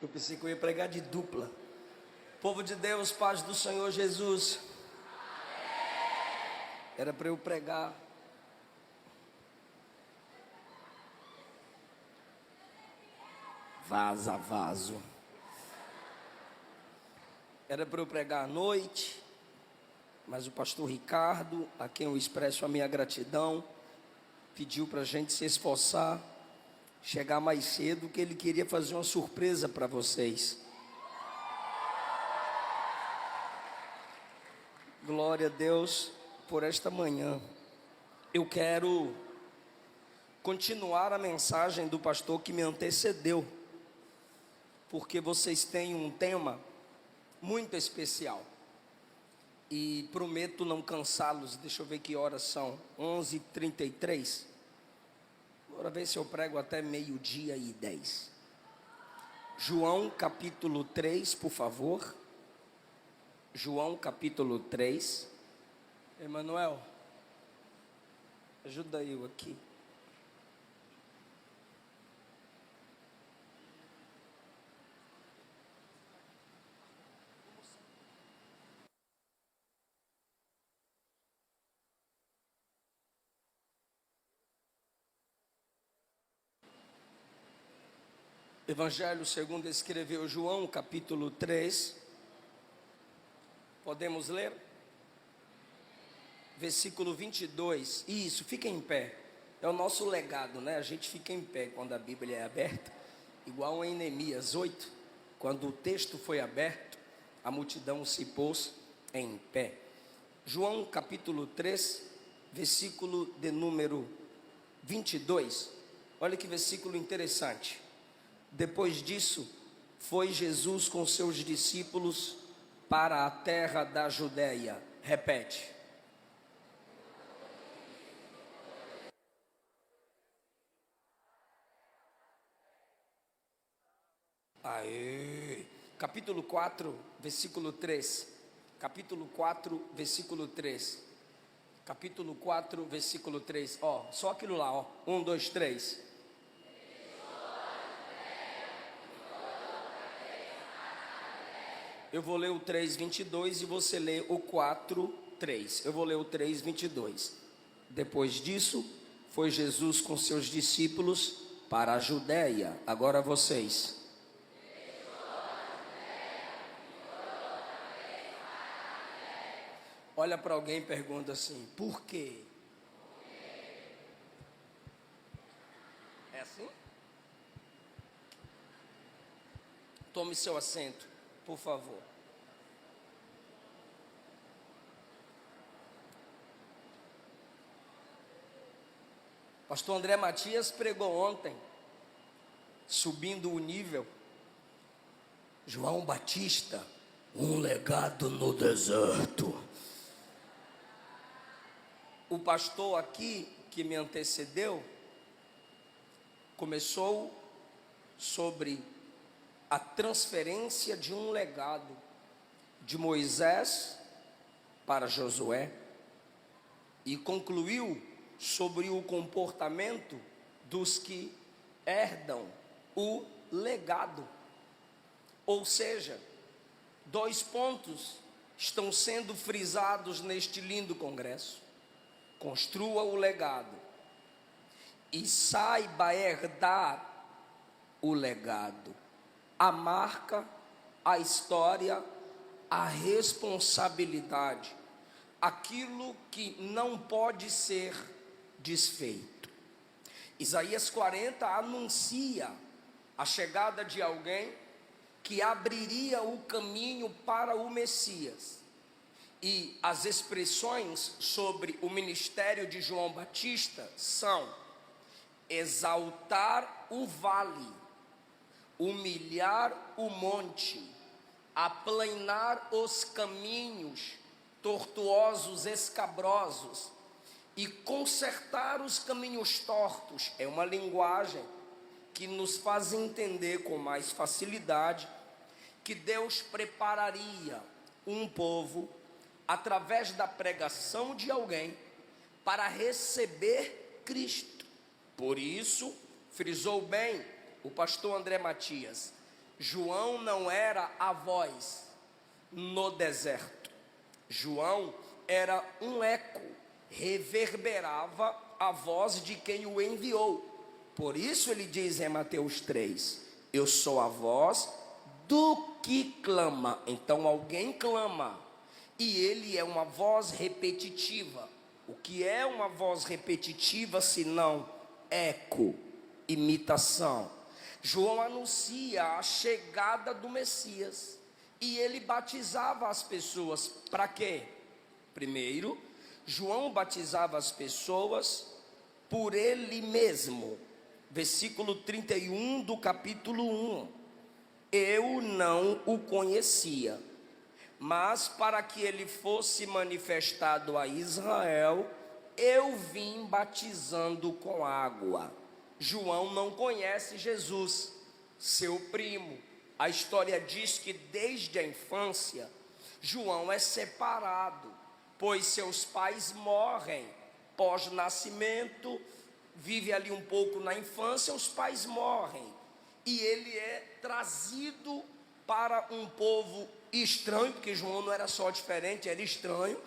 Eu pensei que eu ia pregar de dupla. Povo de Deus, paz do Senhor Jesus. Era para eu pregar. Vaso. Era para eu pregar à noite, mas o pastor Ricardo, a quem eu expresso a minha gratidão, pediu para a gente se esforçar, chegar mais cedo, que ele queria fazer uma surpresa para vocês. Glória a Deus por esta manhã. Eu quero continuar a mensagem do pastor que me antecedeu, porque vocês têm um tema muito especial e prometo não cansá-los. Deixa eu ver que horas são, 11h33. Bora ver se eu prego até 12h10. João capítulo 3, por favor. João capítulo 3. Emanuel, ajuda eu aqui. Evangelho segundo escreveu João, capítulo 3. Podemos ler? Versículo 22. Isso, fica em pé. É o nosso legado, né? A gente fica em pé quando a Bíblia é aberta. Igual em Neemias 8, quando o texto foi aberto, a multidão se pôs em pé. João, capítulo 3, versículo de número 22. Olha que versículo interessante. Depois disso, foi Jesus com seus discípulos para a terra da Judéia. Repete. Aê. Capítulo 4, versículo 3. Capítulo 4, versículo 3. Capítulo 4, versículo 3. Ó, só aquilo lá, ó. 1, 2, 3. Eu vou ler o 3:22 e você lê o 4:3. Eu vou ler o 3:22. Depois disso, foi Jesus com seus discípulos para a Judéia. Agora vocês. Olha para alguém e pergunta assim: por quê? É assim? Tome seu assento, por favor. Pastor André Matias pregou ontem, subindo o nível. João Batista, um legado no deserto. O pastor aqui, que me antecedeu, começou sobre a transferência de um legado de Moisés para Josué e concluiu sobre o comportamento dos que herdam o legado. Ou seja, 2 pontos estão sendo frisados neste lindo congresso: construa o legado e saiba herdar o legado. A marca, a história, a responsabilidade, aquilo que não pode ser desfeito. Isaías 40 anuncia a chegada de alguém que abriria o caminho para o Messias. E as expressões sobre o ministério de João Batista são: exaltar o vale, humilhar o monte, aplanar os caminhos tortuosos, escabrosos, e consertar os caminhos tortos. É uma linguagem que nos faz entender com mais facilidade que Deus prepararia um povo através da pregação de alguém para receber Cristo. Por isso, frisou bem o pastor André Matias: João não era a voz no deserto. João era um eco, reverberava a voz de quem o enviou. Por isso ele diz em Mateus 3, eu sou a voz do que clama. Então alguém clama, e ele é uma voz repetitiva. O que é uma voz repetitiva senão eco, imitação? João anuncia a chegada do Messias, e ele batizava as pessoas. Para quê? Primeiro, João batizava as pessoas por ele mesmo. Versículo 31 do capítulo 1. Eu não o conhecia, mas para que ele fosse manifestado a Israel, eu vim batizando com água. João não conhece Jesus, seu primo. A história diz que desde a infância, João é separado, pois seus pais morrem pós-nascimento, vive ali um pouco na infância, os pais morrem, e ele é trazido para um povo estranho, porque João não era só diferente, era estranho,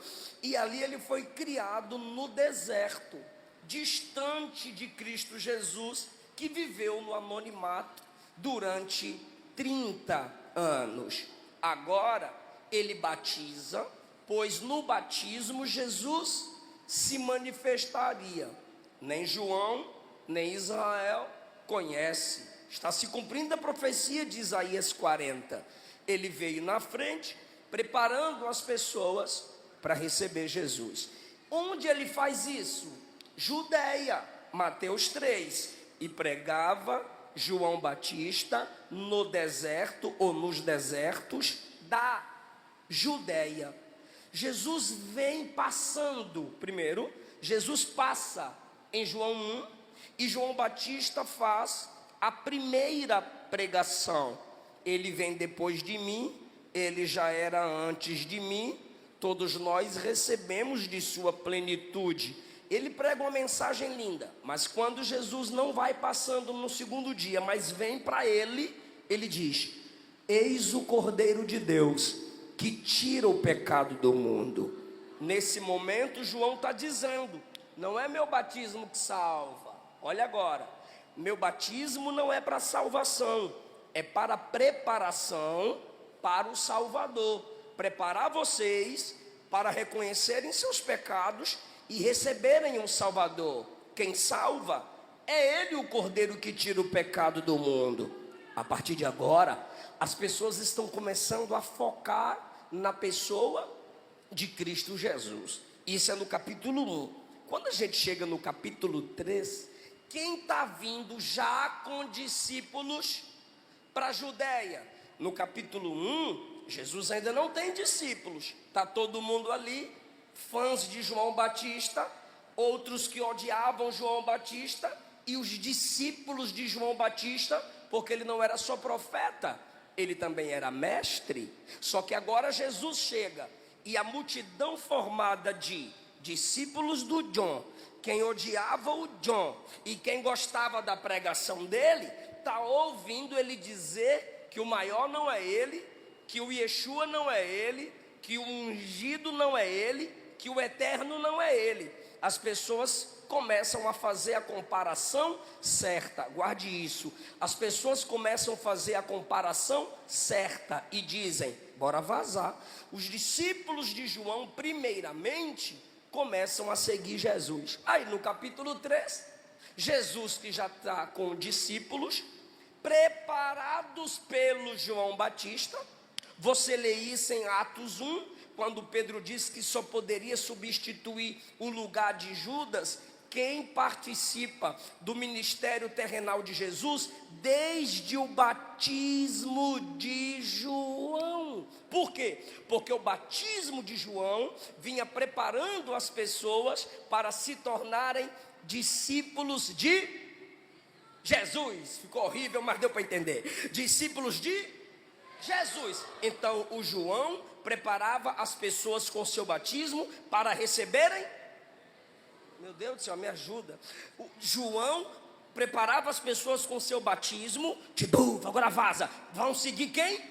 e ali ele foi criado no deserto, distante de Cristo Jesus, que viveu no anonimato durante 30 anos. Agora ele batiza, pois no batismo Jesus se manifestaria. Nem João, nem Israel conhece. Está se cumprindo a profecia de Isaías 40. Ele veio na frente, preparando as pessoas para receber Jesus. Onde ele faz isso? Judeia, Mateus 3. E pregava João Batista no deserto, ou nos desertos da Judeia. Jesus vem passando. Primeiro, Jesus passa em João 1, e João Batista faz a primeira pregação. Ele vem depois de mim, ele já era antes de mim, todos nós recebemos de sua plenitude. Ele prega uma mensagem linda, mas quando Jesus não vai passando no segundo dia, mas vem para ele, ele diz: eis o Cordeiro de Deus, que tira o pecado do mundo. Nesse momento João está dizendo, não é meu batismo que salva. Olha agora, meu batismo não é para salvação, é para preparação para o Salvador. Preparar vocês para reconhecerem seus pecados e receberem um Salvador. Quem salva é Ele, o Cordeiro que tira o pecado do mundo. A partir de agora, as pessoas estão começando a focar na pessoa de Cristo Jesus. Isso é no capítulo 1. Quando a gente chega no capítulo 3, quem está vindo já com discípulos para a Judéia? No capítulo 1, Jesus ainda não tem discípulos. Está todo mundo ali, fãs de João Batista, outros que odiavam João Batista, e os discípulos de João Batista, porque ele não era só profeta, ele também era mestre. Só que agora Jesus chega, e a multidão formada de discípulos do John, quem odiava o John e quem gostava da pregação dele, está ouvindo ele dizer que o maior não é ele, que o Yeshua não é ele, que o ungido não é ele, que o eterno não é ele. As pessoas começam a fazer a comparação certa, guarde isso. As pessoas começam a fazer a comparação certa e dizem, bora vazar. Os discípulos de João, primeiramente, começam a seguir Jesus. Aí no capítulo 3, Jesus, que já está com discípulos, preparados pelo João Batista. Você lê isso em Atos 1, quando Pedro disse que só poderia substituir o lugar de Judas quem participa do ministério terrenal de Jesus desde o batismo de João. Por quê? Porque o batismo de João vinha preparando as pessoas para se tornarem discípulos de Jesus. Ficou horrível, mas deu para entender. Discípulos de Jesus. Então o João preparava as pessoas com seu batismo para receberem. Meu Deus do céu, me ajuda. O João preparava as pessoas com seu batismo, tipo, agora vaza, vão seguir quem?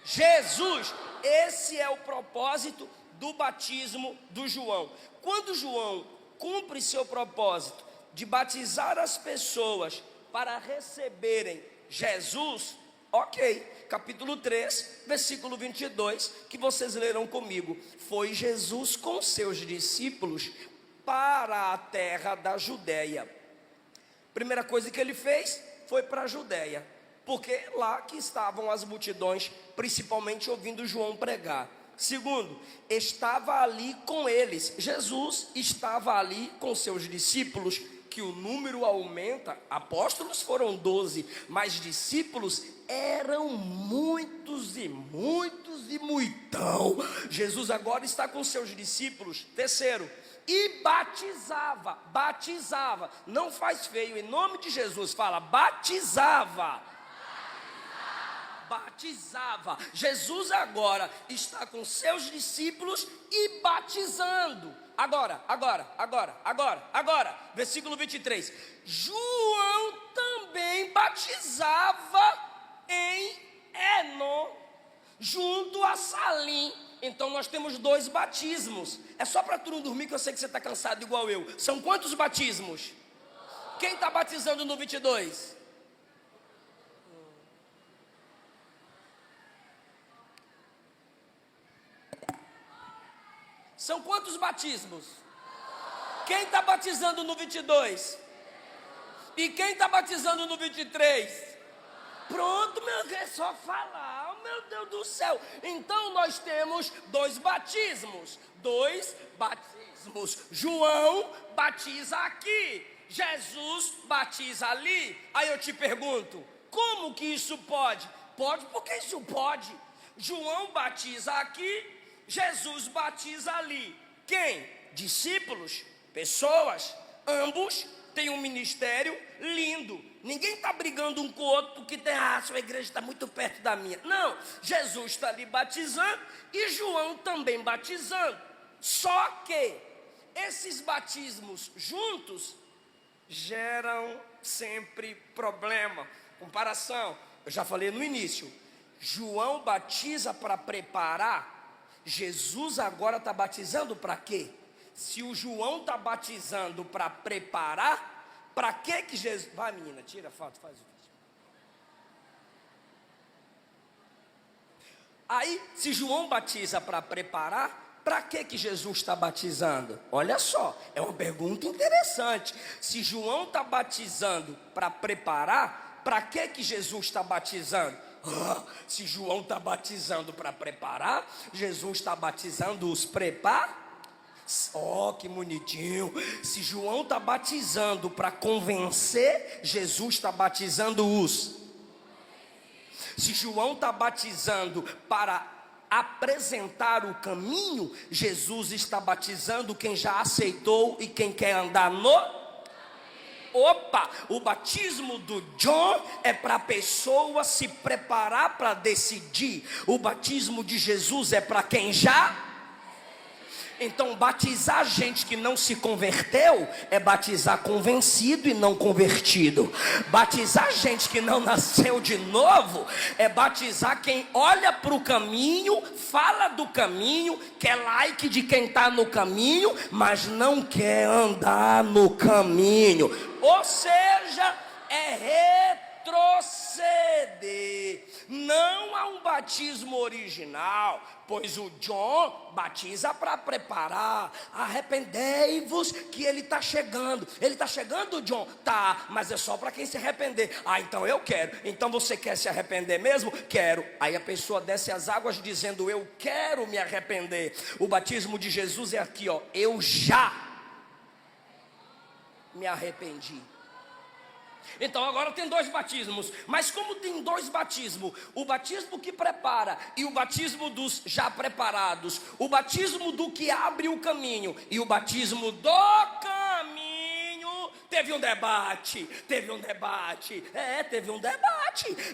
Jesus. Esse é o propósito do batismo do João. Quando João cumpre seu propósito de batizar as pessoas para receberem Jesus, ok, capítulo 3, versículo 22, que vocês lerão comigo. Foi Jesus com seus discípulos para a terra da Judéia. Primeira coisa que ele fez foi para a Judéia, porque lá que estavam as multidões, principalmente ouvindo João pregar. Segundo, estava ali com eles, Jesus estava ali com seus discípulos, que o número aumenta. Apóstolos foram 12, mas discípulos eram muitos e muitos e muitão. Jesus agora está com seus discípulos. Terceiro, e batizava, não faz feio, em nome de Jesus, fala, batizava. Jesus agora está com seus discípulos e batizando. Agora, versículo 23, João também batizava em Enon, junto a Salim. Então nós temos 2 batismos. É só para tu não dormir, que eu sei que você está cansado igual eu. São quantos batismos? Quem está batizando no 22? São quantos batismos? Quem está batizando no 22? E quem está batizando no 23? Pronto, meu Deus, é só falar, oh, meu Deus do céu. Então nós temos 2 batismos. João batiza aqui, Jesus batiza ali. Aí eu te pergunto, como que isso pode? Pode, porque isso pode. João batiza aqui, Jesus batiza ali. Quem? Discípulos, pessoas, ambos têm um ministério lindo. Ninguém está brigando um com o outro porque tem, sua igreja está muito perto da minha. Não, Jesus está ali batizando e João também batizando. Só que esses batismos juntos geram sempre problema. Comparação, eu já falei no início, João batiza para preparar, Jesus agora está batizando para quê? Se o João está batizando para preparar, para que Jesus... Vai, menina, tira a foto, faz o vídeo. Aí, se João batiza para preparar, para que Jesus está batizando? Olha só, é uma pergunta interessante. Se João está batizando para preparar, para que Jesus está batizando? Se João está batizando para preparar, Jesus está batizando os preparar. Oh, que bonitinho. Se João está batizando para convencer, Jesus está batizando os. Se João está batizando para apresentar o caminho, Jesus está batizando quem já aceitou e quem quer andar no. Opa, o batismo do John é para a pessoa se preparar para decidir. O batismo de Jesus é para quem já. Então batizar gente que não se converteu é batizar convencido e não convertido. Batizar gente que não nasceu de novo é batizar quem olha para o caminho, fala do caminho, quer like de quem está no caminho, mas não quer andar no caminho. Ou seja, é retroceder. Não há um batismo original, pois o John batiza para preparar. Arrependei-vos que ele está chegando. Ele está chegando, John? Tá, mas é só para quem se arrepender. Então eu quero. Então você quer se arrepender mesmo? Quero. Aí a pessoa desce as águas dizendo, eu quero me arrepender. O batismo de Jesus é aqui, ó. Eu já me arrependi. Então agora tem 2 batismos. Mas como tem 2 batismos, o batismo que prepara e o batismo dos já preparados, o batismo do que abre o caminho e o batismo do caminho, Teve um debate. Teve um debate.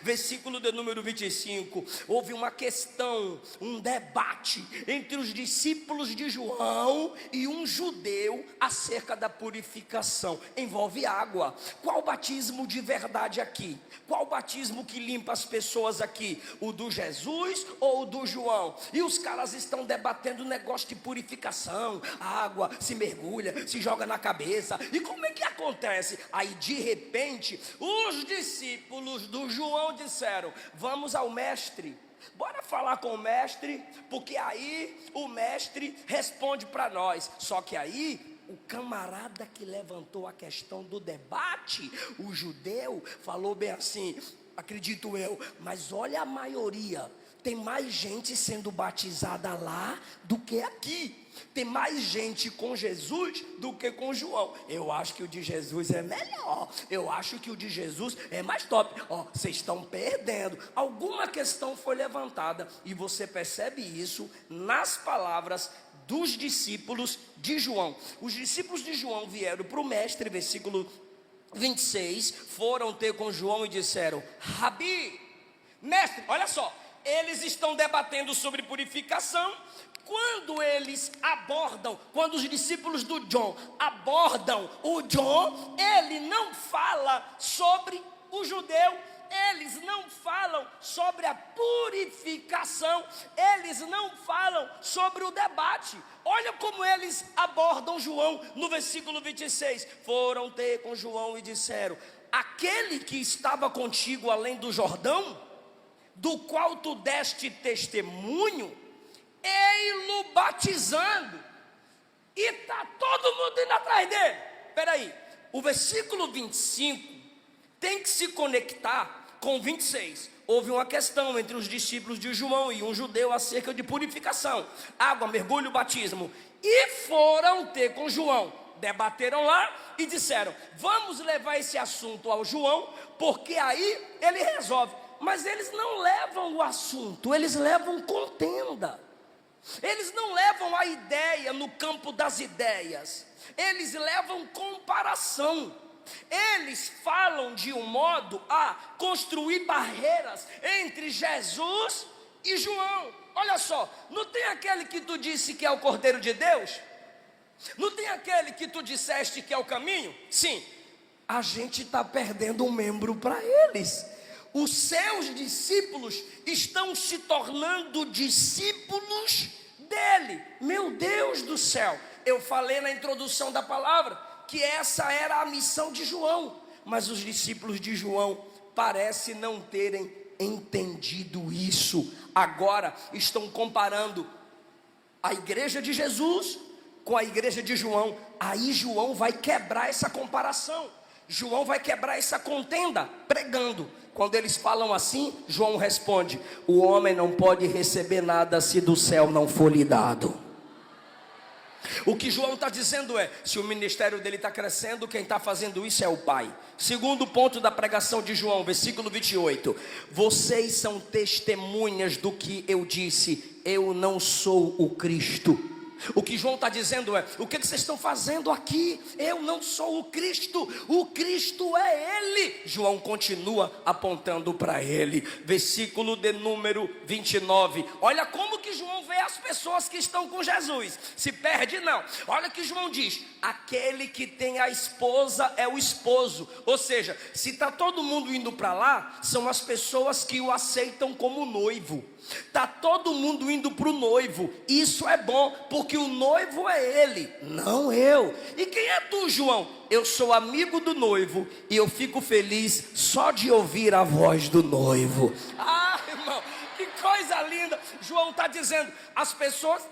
Versículo de número 25. Houve uma questão, um debate entre os discípulos de João e um judeu acerca da purificação. Envolve água. Qual batismo de verdade aqui? Qual batismo que limpa as pessoas aqui? O do Jesus ou o do João? E os caras estão debatendo o negócio de purificação. A água se mergulha, se joga na cabeça. E como é que acontece? Aí de repente os discípulos do João disseram: vamos ao mestre, bora falar com o mestre, porque aí o mestre responde para nós. Só que aí o camarada que levantou a questão do debate, o judeu, falou bem assim: acredito eu, mas olha a maioria, tem mais gente sendo batizada lá do que aqui. Tem mais gente com Jesus do que com João. Eu acho que o de Jesus é melhor. Eu acho que o de Jesus é mais top. Vocês estão perdendo. Alguma questão foi levantada e você percebe isso nas palavras dos discípulos de João. Os discípulos de João vieram para o mestre, versículo 26, foram ter com João e disseram: Rabi, mestre, olha só, eles estão debatendo sobre purificação. Quando os discípulos do John abordam o John, ele não fala sobre o judeu, eles não falam sobre a purificação, eles não falam sobre o debate. Olha como eles abordam João no versículo 26. Foram ter com João e disseram: aquele que estava contigo além do Jordão, do qual tu deste testemunho, ei-lo batizando, e está todo mundo indo atrás dele. Espera aí, o versículo 25 tem que se conectar com 26. Houve uma questão entre os discípulos de João e um judeu acerca de purificação, água, mergulho, batismo, e foram ter com João, debateram lá e disseram: vamos levar esse assunto ao João, porque aí ele resolve. Mas eles não levam o assunto, eles levam contenda. Eles não levam a ideia no campo das ideias, eles levam comparação. Eles falam de um modo a construir barreiras entre Jesus e João. Olha só, não tem aquele que tu disse que é o Cordeiro de Deus? Não tem aquele que tu disseste que é o caminho? Sim, a gente está perdendo um membro para eles. Os seus discípulos estão se tornando discípulos dele. Meu Deus do céu, eu falei na introdução da palavra que essa era a missão de João, mas os discípulos de João parecem não terem entendido isso. Agora estão comparando a igreja de Jesus com a igreja de João. Aí João vai quebrar essa comparação, João vai quebrar essa contenda pregando. Quando eles falam assim, João responde: o homem não pode receber nada se do céu não for lhe dado. O que João está dizendo é: se o ministério dele está crescendo, quem está fazendo isso é o Pai. Segundo ponto da pregação de João, versículo 28. Vocês são testemunhas do que eu disse, eu não sou o Cristo. O que João está dizendo é: o que vocês estão fazendo aqui? Eu não sou o Cristo é Ele. João continua apontando para Ele. Versículo de número 29. Olha como que João vê as pessoas que estão com Jesus. Se perde não. Olha que João diz: aquele que tem a esposa é o esposo. Ou seja, se está todo mundo indo para lá, são as pessoas que o aceitam como noivo. Está todo mundo indo para o noivo. Isso é bom, porque o noivo é ele, não eu. E quem é tu, João? Eu sou amigo do noivo e eu fico feliz só de ouvir a voz do noivo. Ah, irmão, que coisa linda. João está dizendo: as pessoas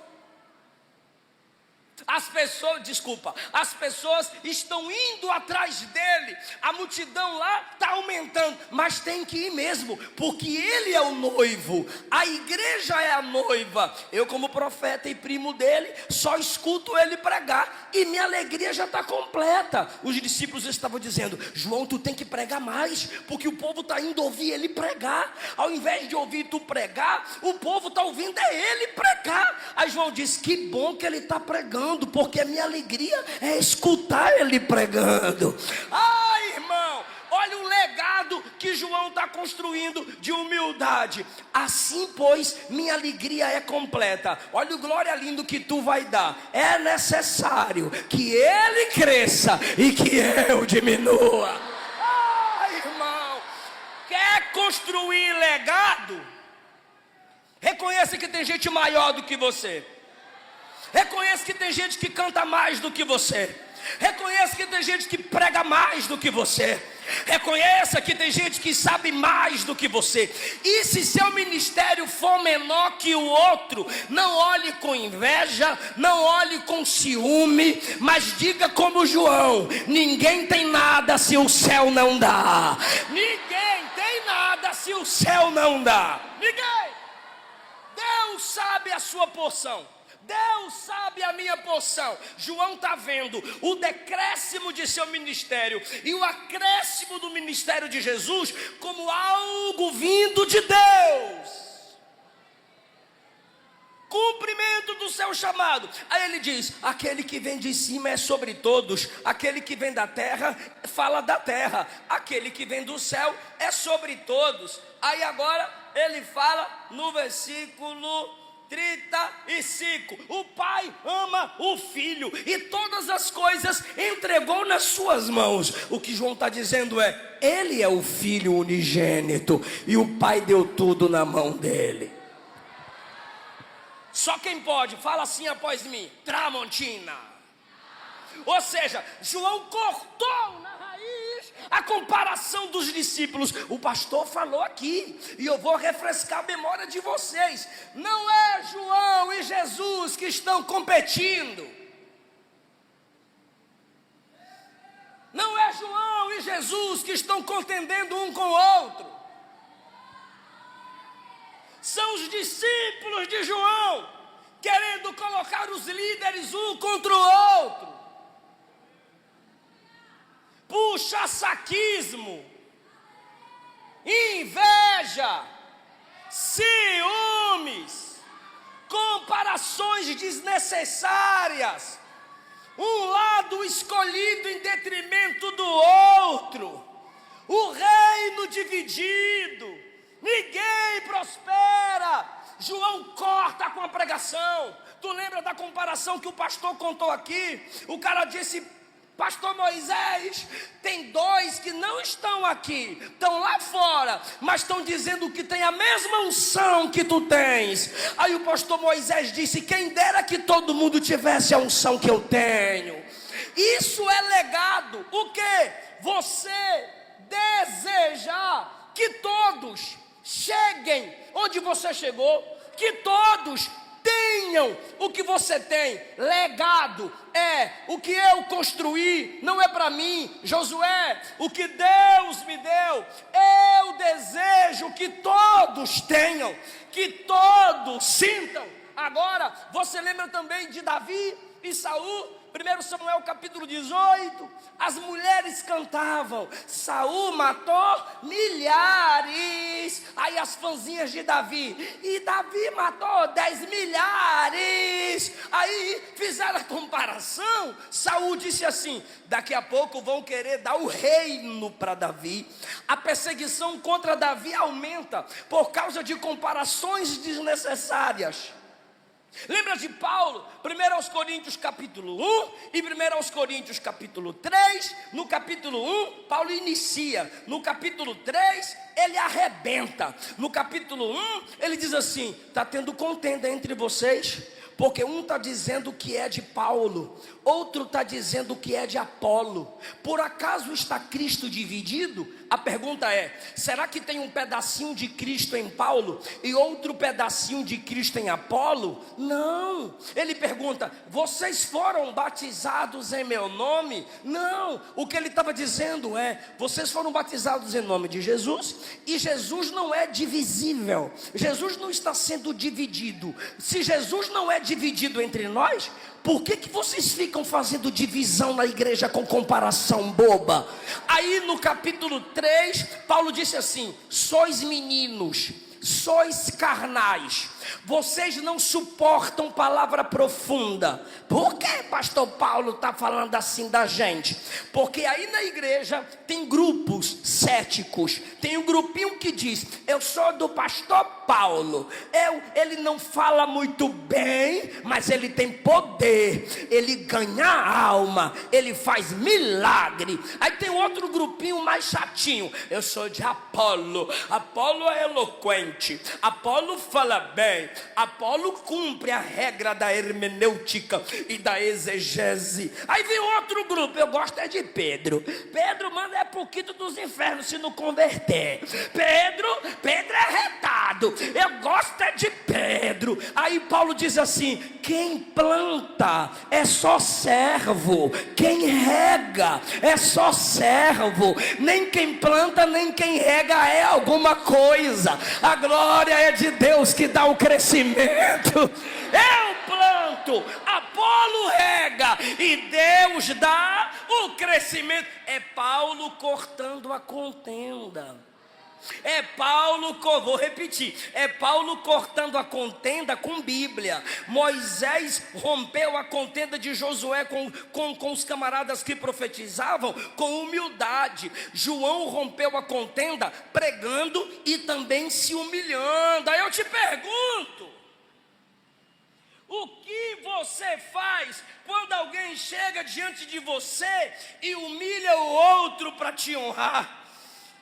estão indo atrás dele, a multidão lá está aumentando, mas tem que ir mesmo, porque ele é o noivo, a igreja é a noiva. Eu, como profeta e primo dele, só escuto ele pregar e minha alegria já está completa. Os discípulos estavam dizendo: João, tu tem que pregar mais, porque o povo está indo ouvir ele pregar. Ao invés de ouvir tu pregar, o povo está ouvindo ele pregar. Aí João disse: que bom que ele está pregando. pregando, porque a minha alegria é escutar ele pregando. Ai, irmão, olha o legado que João está construindo de humildade. Assim, pois, minha alegria é completa. Olha o glória lindo que tu vai dar. É necessário que ele cresça e que eu diminua. Ai, irmão, quer construir legado? Reconheça que tem gente maior do que você. Reconheça que tem gente que canta mais do que você. Reconheça que tem gente que prega mais do que você. Reconheça que tem gente que sabe mais do que você. E se seu ministério for menor que o outro, não olhe com inveja, não olhe com ciúme, mas diga como João: ninguém tem nada se o céu não dá. Ninguém tem nada se o céu não dá. Ninguém. Deus sabe a sua porção. Deus sabe a minha porção. João está vendo o decréscimo de seu ministério e o acréscimo do ministério de Jesus como algo vindo de Deus. Cumprimento do seu chamado. Aí ele diz: aquele que vem de cima é sobre todos. Aquele que vem da terra fala da terra. Aquele que vem do céu é sobre todos. Aí agora ele fala no versículo 35, o pai ama o filho e todas as coisas entregou nas suas mãos. O que João está dizendo é: ele é o filho unigênito e o pai deu tudo na mão dele. Só quem pode, fala assim após mim: Tramontina. Ou seja, João cortou na raiz a comparação dos discípulos. O pastor falou aqui, e eu vou refrescar a memória de vocês. Não é João e Jesus que estão competindo. Não é João e Jesus que estão contendendo um com o outro. São os discípulos de João querendo colocar os líderes um contra o outro. Puxa-saquismo, inveja, ciúmes, comparações desnecessárias, um lado escolhido em detrimento do outro, o reino dividido, ninguém prospera. João corta com a pregação. Tu lembra da comparação que o pastor contou aqui? O cara disse: Pastor Moisés, tem dois que não estão aqui, estão lá fora, mas estão dizendo que tem a mesma unção que tu tens. Aí o pastor Moisés disse: quem dera que todo mundo tivesse a unção que eu tenho. Isso é legado. O que? Você desejar que todos cheguem onde você chegou, que todos tenham o que você tem. Legado é o que eu construí, não é para mim. Josué, o que Deus me deu, eu desejo que todos tenham, que todos sintam. Agora, você lembra também de Davi e Saul? 1 Samuel capítulo 18, as mulheres cantavam: Saul matou milhares. Aí as fãzinhas de Davi: e Davi matou 10 milhares. Aí fizeram a comparação. Saul disse assim: daqui a pouco vão querer dar o reino para Davi. A perseguição contra Davi aumenta por causa de comparações desnecessárias. Lembra de Paulo? 1 aos Coríntios capítulo 1 e 1 aos Coríntios capítulo 3. No capítulo 1, Paulo inicia. No capítulo 3, ele arrebenta. No capítulo 1, ele diz assim: está tendo contenda entre vocês, porque um está dizendo que é de Paulo, outro está dizendo que é de Apolo. Por acaso está Cristo dividido? A pergunta é: será que tem um pedacinho de Cristo em Paulo e outro pedacinho de Cristo em Apolo? Não. Ele pergunta: vocês foram batizados em meu nome? Não. O que ele estava dizendo é: vocês foram batizados em nome de Jesus, e Jesus não é divisível. Jesus não está sendo dividido. Se Jesus não é dividido entre nós, por que vocês ficam fazendo divisão na igreja com comparação boba? Aí no capítulo 3, Paulo disse assim: sois meninos, sois carnais, Vocês não suportam palavra profunda. Por que pastor Paulo está falando assim da gente? Porque aí na igreja tem grupos céticos. Tem um grupinho que diz: eu sou do pastor Paulo. Ele não fala muito bem, mas ele tem poder. Ele ganha alma. Ele faz milagre. Aí tem outro grupinho mais chatinho: eu sou de Apolo. Apolo é eloquente. Apolo fala bem. Apolo cumpre a regra da hermenêutica e da exegese. Aí vem outro grupo: eu gosto é de Pedro. Pedro manda é pro quinto dos infernos se não converter. Pedro é retado. Eu gosto é de Pedro. Aí Paulo diz assim: quem planta é só servo, quem rega é só servo. Nem quem planta nem quem rega é alguma coisa. A glória é de Deus que dá o crescimento. Eu planto, Apolo rega e Deus dá o crescimento. É Paulo cortando a contenda. É Paulo, vou repetir, é Paulo cortando a contenda com Bíblia. Moisés rompeu a contenda de Josué com os camaradas que profetizavam com humildade. João rompeu a contenda pregando e também se humilhando. Aí eu te pergunto: o que você faz quando alguém chega diante de você e humilha o outro para te honrar?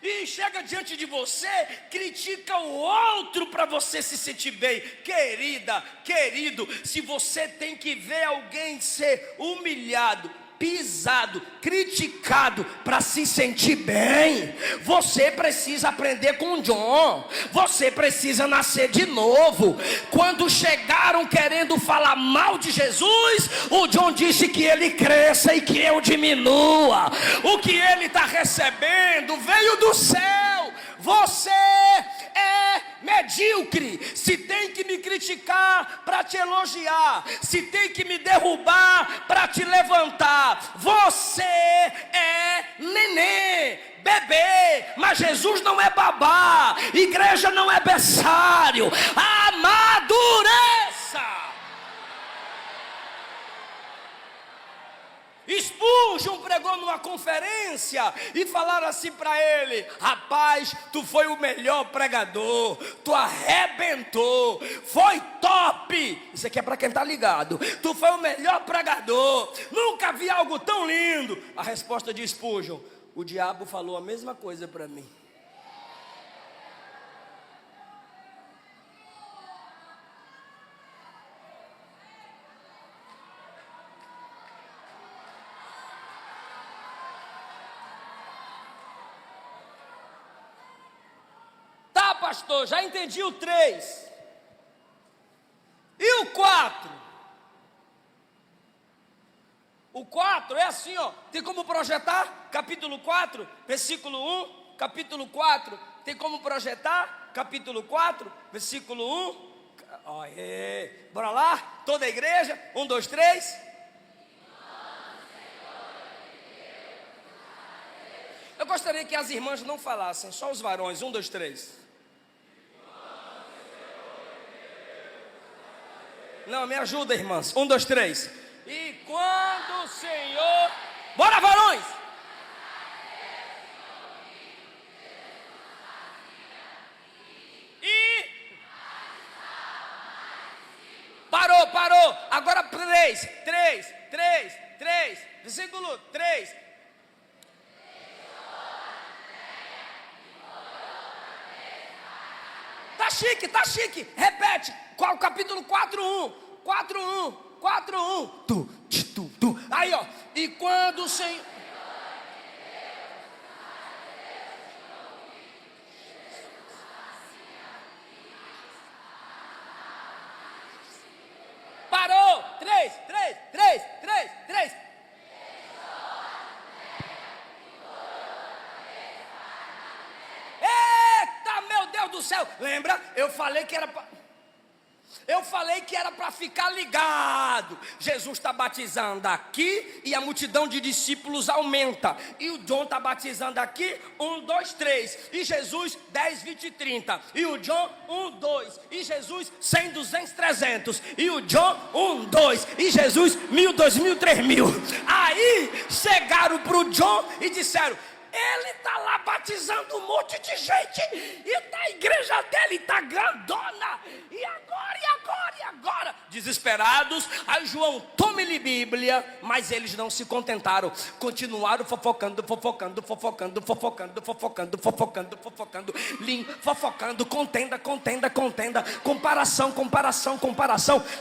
E chega diante de você, critica o outro para você se sentir bem. Querida, querido, se você tem que ver alguém ser humilhado, pisado, criticado para se sentir bem, você precisa aprender com John. Você precisa nascer de novo. Quando chegaram querendo falar mal de Jesus, o John disse que ele cresça e que eu diminua. O que ele está recebendo veio do céu. Você é medíocre. Se tem que me criticar para te elogiar, se tem que me derrubar para te levantar, você é neném, bebê. Mas Jesus não é babá, igreja não é berçário. Amadureça. Spurgeon pregou numa conferência e falaram assim para ele: rapaz, tu foi o melhor pregador, tu arrebentou, foi top. Isso aqui é para quem está ligado. Tu foi o melhor pregador, nunca vi algo tão lindo. A resposta de Spurgeon: o diabo falou a mesma coisa para mim. Pastor, já entendi o 3. E o 4? O 4 é assim, ó. Tem como projetar? Capítulo 4, versículo 1. Capítulo 4, tem como projetar? Capítulo 4, versículo 1. Aê. Bora lá? Toda a igreja? 1, 2, 3. Eu gostaria que as irmãs não falassem, só os varões. 1, 2, 3. Não, me ajuda, irmãs. 1, 2, 3. E quando o Senhor... Bora, varões! E... Parou. Agora 3. Versículo 3. Tá chique. Repete. Qual? Capítulo 4:1. 4:1. Tu. Aí, ó. E quando o Senhor... Parou. 3. Eita, meu Deus do céu. Lembra? Eu falei que era... Eu falei que era para ficar ligado. Jesus está batizando aqui e a multidão de discípulos aumenta. E o John está batizando aqui, 1, 2, 3. E Jesus, 10, 20 e 30. E o John, 1, 2. E Jesus, 100, 200, 300. E o John, 1, 2. E Jesus, 1000, 2000, 3000. Aí chegaram para o John e disseram: ele está lá batizando um monte de gente, e a igreja dele está grandona, e agora? Desesperados, aí João, tome-lhe Bíblia, mas eles não se contentaram, continuaram fofocando, contenda, comparação,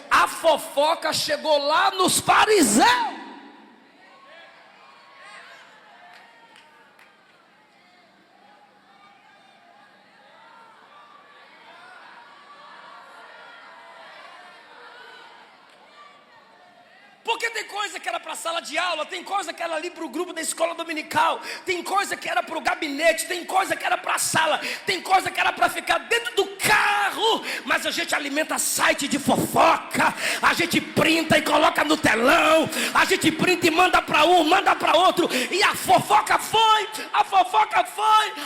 a fofoca chegou lá nos fariseus. Porque tem coisa que era para a sala de aula, tem coisa que era ali para o grupo da escola dominical, tem coisa que era para o gabinete, tem coisa que era para a sala, tem coisa que era para ficar dentro do carro, mas a gente alimenta site de fofoca, a gente printa e coloca no telão, a gente printa e manda para um, manda para outro, e a fofoca foi,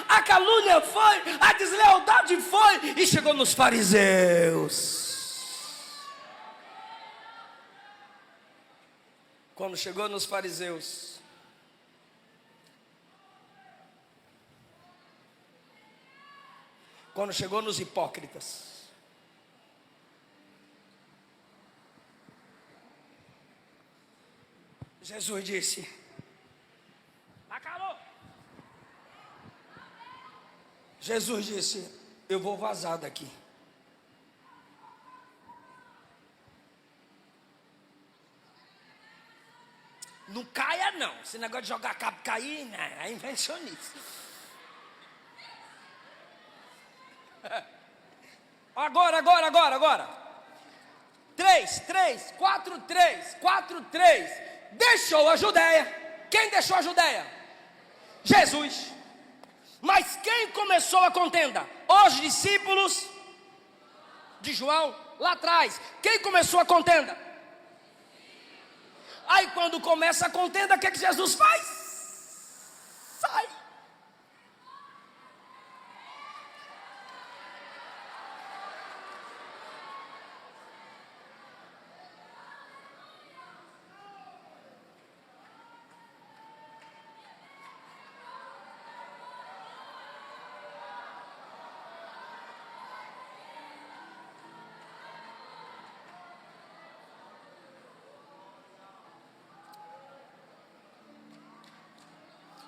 a calúnia foi, a deslealdade foi, e chegou nos fariseus. Quando chegou nos fariseus, quando chegou nos hipócritas, Jesus disse: acabou. Jesus disse: eu vou vazar daqui. Não caia não, esse negócio de jogar cabo cair, né? É invencionista. Agora. 4, 3. Deixou a Judéia. Quem deixou a Judéia? Jesus. Mas quem começou a contenda? Os discípulos de João, lá atrás. Quem começou a contenda? Aí quando começa a contenda, o que Jesus faz? Sai.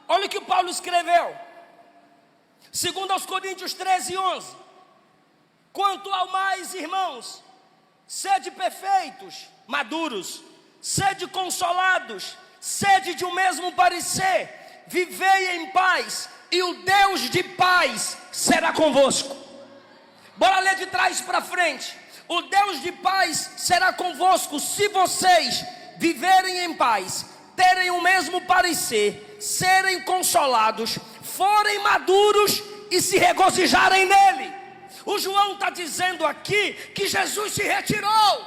Olha o que o Paulo escreveu, 2 Coríntios 13, 11. Quanto ao mais, irmãos, sede perfeitos, maduros, sede consolados, sede de um mesmo parecer, vivei em paz, e o Deus de paz será convosco. Bora ler de trás para frente. O Deus de paz será convosco, se vocês viverem em paz, terem o mesmo parecer, serem consolados, forem maduros e se regozijarem nele. O João está dizendo aqui que Jesus se retirou,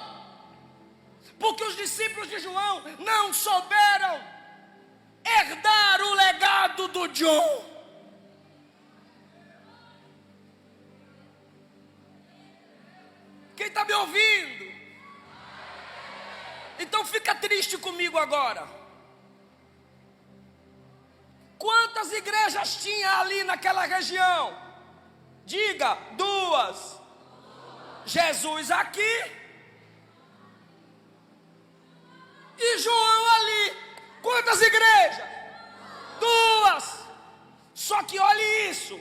porque os discípulos de João não souberam herdar o legado do John. Quem está me ouvindo? Então fica triste comigo agora. Quantas igrejas tinha ali naquela região? Diga, 2. Jesus aqui e João ali. Quantas igrejas? 2. Só que olhe isso.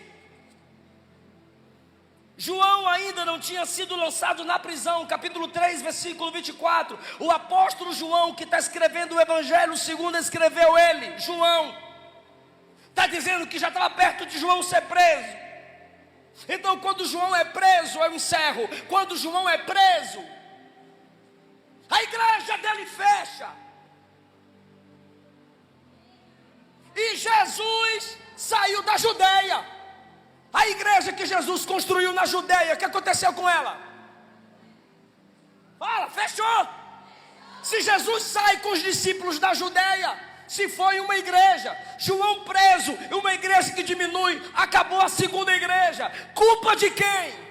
João ainda não tinha sido lançado na prisão, capítulo 3, versículo 24. O apóstolo João, que está escrevendo o evangelho segundo escreveu ele, João, está dizendo que já estava perto de João ser preso. Então quando João é preso, eu encerro. Quando João é preso, a igreja dele fecha. E Jesus saiu da Judeia. A igreja que Jesus construiu na Judeia, o que aconteceu com ela? Fala, fechou. Se Jesus sai com os discípulos da Judeia, se foi uma igreja, João preso, uma igreja que diminui, acabou a segunda igreja. Culpa de quem?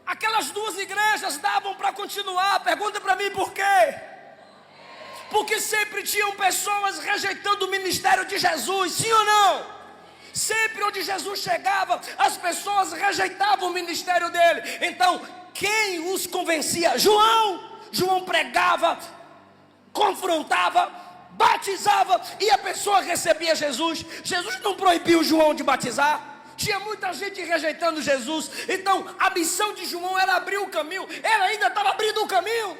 Aquelas duas igrejas davam para continuar. Pergunta para mim por quê? Porque sempre tinham pessoas rejeitando o ministério de Jesus, sim ou não? Sempre onde Jesus chegava, as pessoas rejeitavam o ministério dele. Então, quem os convencia? João. João pregava, confrontava, batizava e a pessoa recebia Jesus. Jesus não proibiu João de batizar. Tinha muita gente rejeitando Jesus. Então a missão de João era abrir o caminho. Ele ainda estava abrindo o caminho.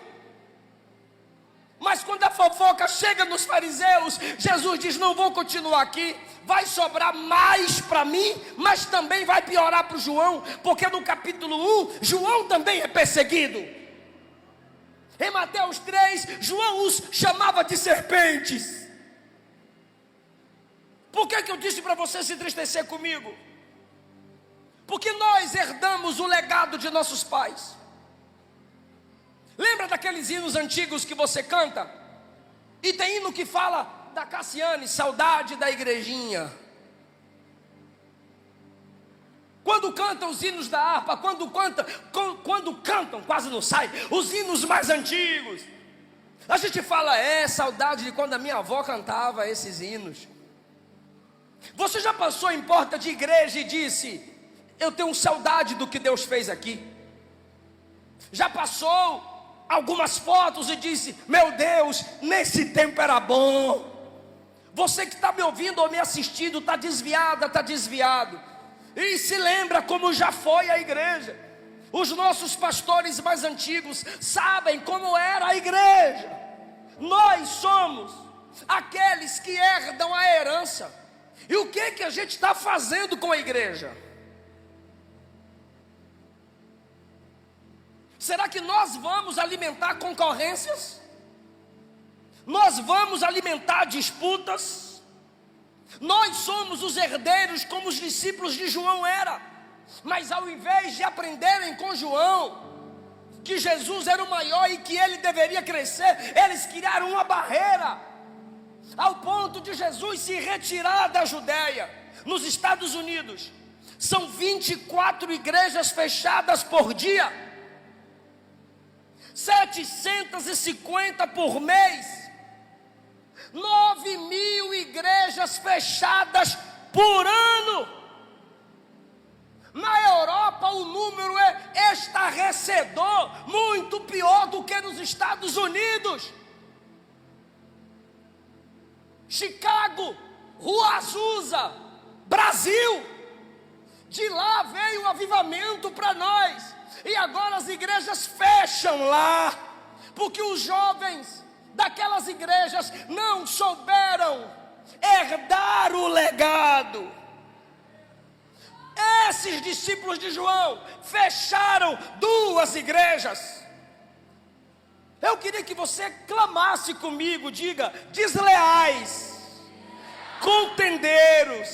Mas quando a fofoca chega nos fariseus, Jesus diz: não vou continuar aqui. Vai sobrar mais para mim, mas também vai piorar para o João. Porque no capítulo 1, João também é perseguido. Em Mateus 3, João os chamava de serpentes. Por que eu disse para você se entristecer comigo? Porque nós herdamos o legado de nossos pais. Lembra daqueles hinos antigos que você canta? E tem hino que fala da Cassiane, saudade da igrejinha. Quando cantam os hinos da harpa, quando cantam, quase não sai, os hinos mais antigos, a gente fala, saudade de quando a minha avó cantava esses hinos. Você já passou em porta de igreja e disse: eu tenho saudade do que Deus fez aqui? Já passou algumas fotos e disse: meu Deus, nesse tempo era bom. Você que está me ouvindo ou me assistindo, está desviada, está desviado, e se lembra como já foi a igreja. Os nossos pastores mais antigos sabem como era a igreja. Nós somos aqueles que herdam a herança. E o que a gente está fazendo com a igreja? Será que nós vamos alimentar concorrências? Nós vamos alimentar disputas? Nós somos os herdeiros como os discípulos de João eram. Mas ao invés de aprenderem com João que Jesus era o maior e que ele deveria crescer, eles criaram uma barreira, ao ponto de Jesus se retirar da Judeia. Nos Estados Unidos, são 24 igrejas fechadas por dia, 750 por mês, 9.000 igrejas fechadas por ano. Na Europa o número é estarrecedor, muito pior do que nos Estados Unidos. Chicago, Rua Azusa, Brasil, de lá veio o avivamento para nós. E agora as igrejas fecham lá, porque os jovens daquelas igrejas não souberam herdar o legado. Esses discípulos de João fecharam 2 igrejas. Eu queria que você clamasse comigo, diga: desleais, contendeiros,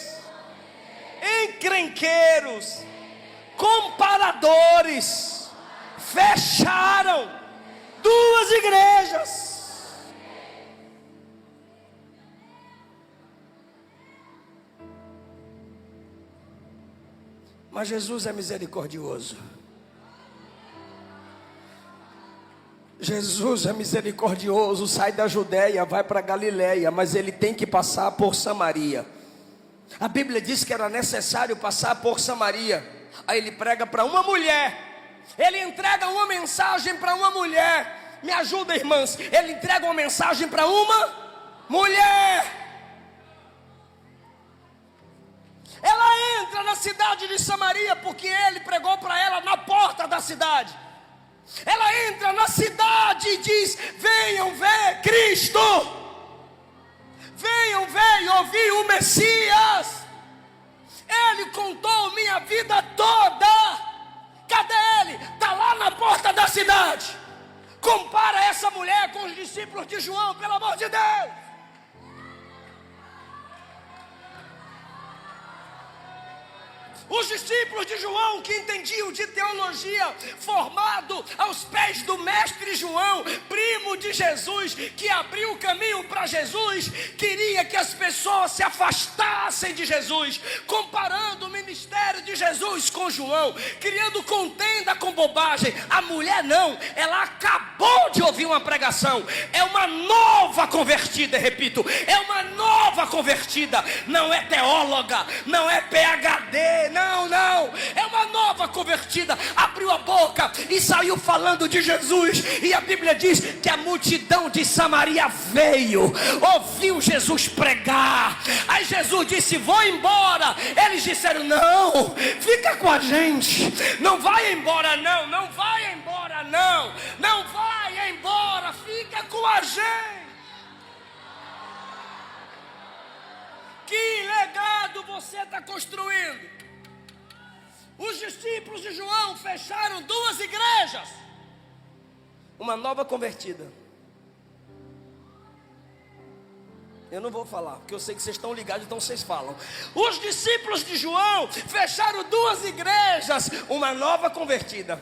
encrenqueiros, comparadores, fecharam 2 igrejas. Mas Jesus é misericordioso. Jesus é misericordioso, sai da Judeia, vai para Galiléia, mas ele tem que passar por Samaria. A Bíblia diz que era necessário passar por Samaria. Aí ele prega para uma mulher, ele entrega uma mensagem para uma mulher. Me ajuda, irmãs, ele entrega uma mensagem para uma mulher. Ela entra na cidade de Samaria porque ele pregou para ela na porta da cidade. Ela entra na cidade e diz: venham ver Cristo, venham ver e ouvir o Messias. Ele contou minha vida toda. Cadê ele? Está lá na porta da cidade, Compara essa mulher com os discípulos de João, pelo amor de Deus. Os discípulos de João, que entendiam de teologia, formado aos pés do mestre João, primo de Jesus, que abriu o caminho para Jesus, queria que as pessoas se afastassem de Jesus, comparando o ministério de Jesus com João, criando contenda com bobagem. A mulher não, ela acabou de ouvir uma pregação, é uma nova convertida, repito, é uma nova convertida, não é teóloga, não é PhD, não, é uma nova convertida, abriu a boca e saiu falando de Jesus, e a Bíblia diz que a multidão de Samaria veio, ouviu Jesus pregar, aí Jesus disse: vou embora. Eles disseram: não, fica com a gente, não vai embora não, não vai embora não, não vai embora, fica com a gente. Que legado você está construindo? Os discípulos de João fecharam 2 igrejas. Uma nova convertida. Eu não vou falar, porque eu sei que vocês estão ligados, então vocês falam. Os discípulos de João fecharam 2 igrejas. Uma nova convertida.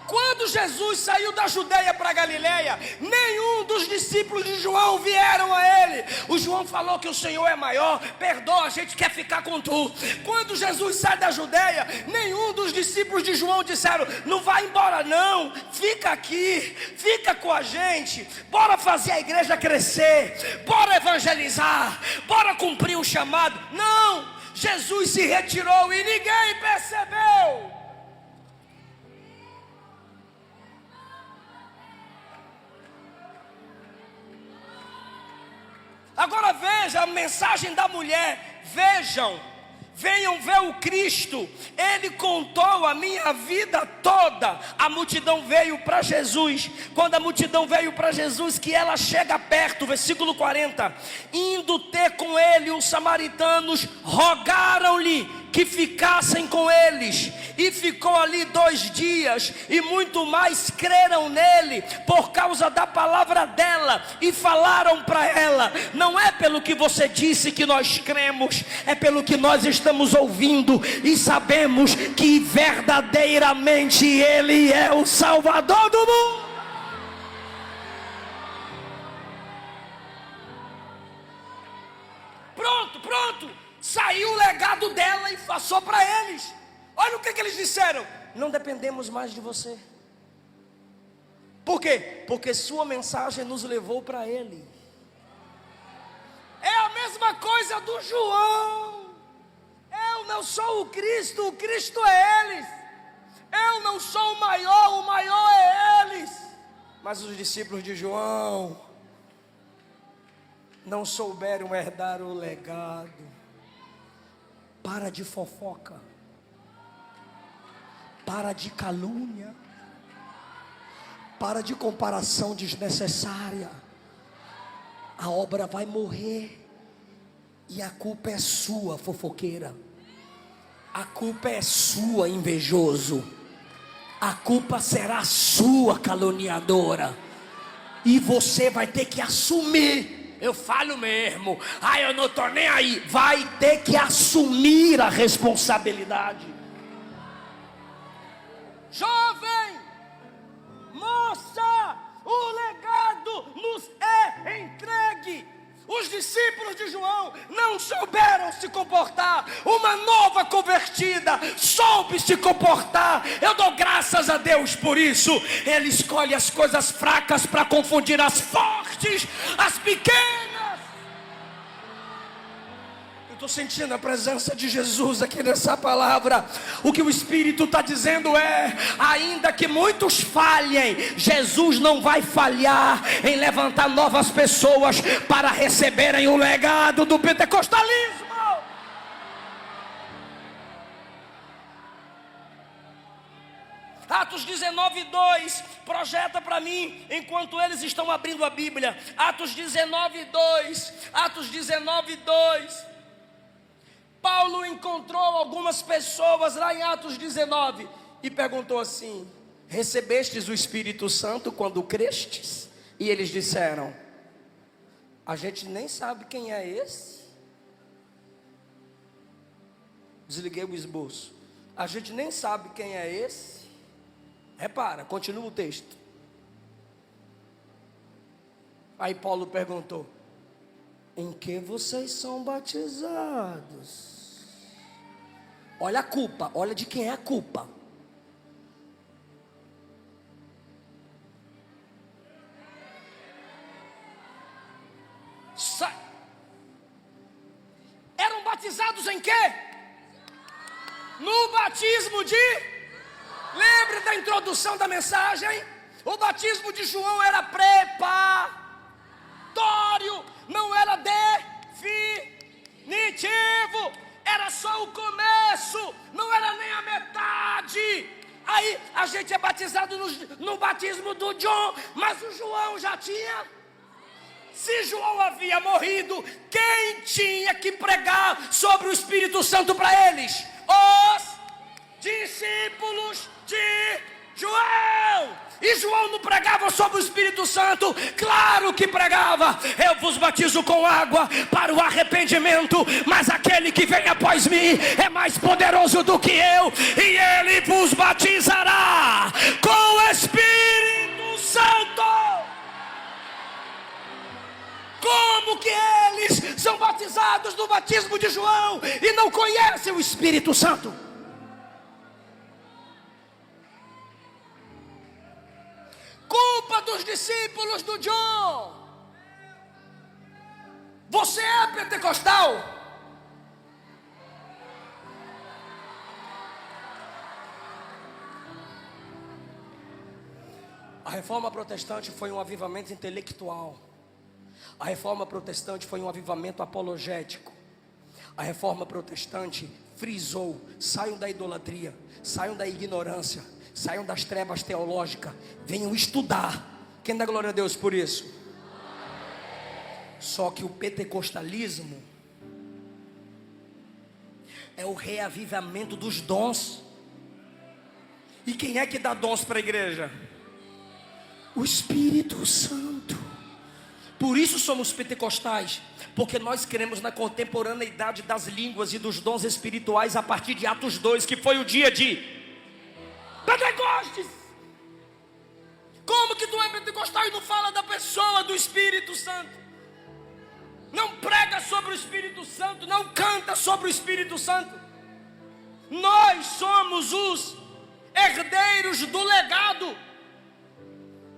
Quando Jesus saiu da Judeia para a Galileia, nenhum dos discípulos de João vieram a ele. O João falou que o Senhor é maior, perdoa, a gente quer ficar com tu. Quando Jesus sai da Judeia, nenhum dos discípulos de João disseram: não vai embora não, fica aqui, fica com a gente, bora fazer a igreja crescer, bora evangelizar, bora cumprir o chamado. Não, Jesus se retirou e ninguém percebeu. Agora veja a mensagem da mulher. Vejam, venham ver o Cristo. Ele contou a minha vida toda. A multidão veio para Jesus. Quando a multidão veio para Jesus, que ela chega perto, versículo 40. Indo ter com ele, os samaritanos rogaram-lhe que ficassem com eles, e ficou ali 2 dias, e muito mais creram nele, por causa da palavra dela, e falaram para ela: não é pelo que você disse que nós cremos, é pelo que nós estamos ouvindo, e sabemos que verdadeiramente ele é o Salvador do mundo. Pronto. Saiu o legado dela e passou para eles. Olha o que eles disseram: não dependemos mais de você. Por quê? Porque sua mensagem nos levou para ele. É a mesma coisa do João. Eu não sou o Cristo é eles. Eu não sou o maior é eles. Mas os discípulos de João não souberam herdar o legado. Para de fofoca, para de calúnia, para de comparação desnecessária. A obra vai morrer, e a culpa é sua, fofoqueira. A culpa é sua, invejoso. A culpa será sua, caluniadora. E você vai ter que assumir. Eu falo mesmo, eu não estou nem aí. Vai ter que assumir a responsabilidade. Jovem, moça, o legado nos é entregue. Os discípulos de João não souberam se comportar. Uma nova convertida soube se comportar. Eu dou graças a Deus por isso. Ele escolhe as coisas fracas para confundir as fortes, as pequenas. Eu estou sentindo a presença de Jesus aqui nessa palavra. O que o Espírito está dizendo é: ainda que muitos falhem, Jesus não vai falhar em levantar novas pessoas para receberem o legado do pentecostalismo. Atos 19:2, projeta para mim, enquanto eles estão abrindo a Bíblia. Atos 19:2, Atos 19:2. Paulo encontrou algumas pessoas lá em Atos 19 e perguntou assim: recebestes o Espírito Santo quando crestes? E eles disseram: a gente nem sabe quem é esse. Desliguei o esboço. A gente nem sabe quem é esse. Repara, continua o texto. Aí Paulo perguntou: em que vocês são batizados? Olha a culpa, olha de quem é a culpa. Eram batizados em quê? No batismo de... Lembra da introdução da mensagem? O batismo de João era preparatório, não era definitivo, era só o começo, não era nem a metade. Aí a gente é batizado no batismo do John, mas o João já tinha... Se João havia morrido, quem tinha que pregar sobre o Espírito Santo para eles? Os discípulos de João. E João não pregava sobre o Espírito Santo? Claro que pregava. Eu vos batizo com água para o arrependimento, mas aquele que vem após mim é mais poderoso do que eu, e ele vos batizará com o Espírito Santo. Como que eles são batizados no batismo de João e não conhecem o Espírito Santo? Culpa dos discípulos do John. Você é pentecostal? A reforma protestante foi um avivamento intelectual. A reforma protestante foi um avivamento apologético. A reforma protestante frisou: saiam da idolatria, saiam da ignorância, saiam das trevas teológicas, venham estudar. Quem dá glória a Deus por isso? Só que o pentecostalismo é o reavivamento dos dons. E quem é que dá dons para a igreja? O Espírito Santo. Por isso somos pentecostais, porque nós queremos na contemporaneidade das línguas e dos dons espirituais a partir de Atos 2, que foi o dia de Pentecostes. Como que tu é pentecostal e não fala da pessoa do Espírito Santo? Não prega sobre o Espírito Santo, não canta sobre o Espírito Santo. Nós somos os herdeiros do legado,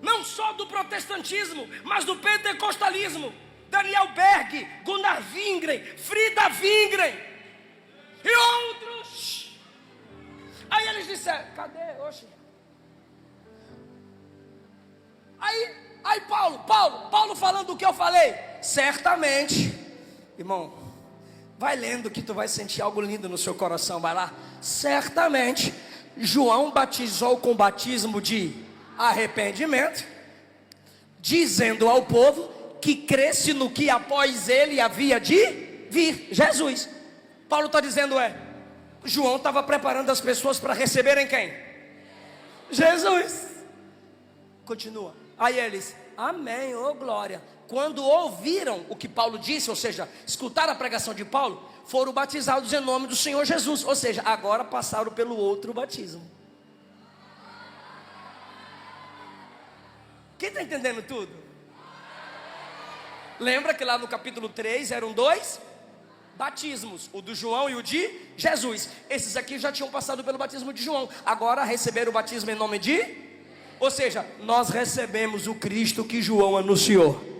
não só do protestantismo, mas do pentecostalismo. Daniel Berg, Gunnar Wingren, Frida Wingren e outros. Aí eles disseram: cadê? Oxe. Aí Paulo falando o que eu falei. Certamente, irmão, vai lendo que tu vai sentir algo lindo no seu coração. Vai lá. Certamente João batizou com batismo de arrependimento, dizendo ao povo que cresce no que após ele havia de vir, Jesus. Paulo está dizendo João estava preparando as pessoas para receberem quem? Jesus. Continua. Aí eles: amém, ô glória. Quando ouviram o que Paulo disse, ou seja, escutaram a pregação de Paulo, foram batizados em nome do Senhor Jesus. Ou seja, agora passaram pelo outro batismo. Quem está entendendo tudo? Lembra que lá no capítulo 3 eram 2 batismos, o do João e o de Jesus. Esses aqui já tinham passado pelo batismo de João, agora receberam o batismo em nome de... Ou seja, nós recebemos o Cristo que João anunciou.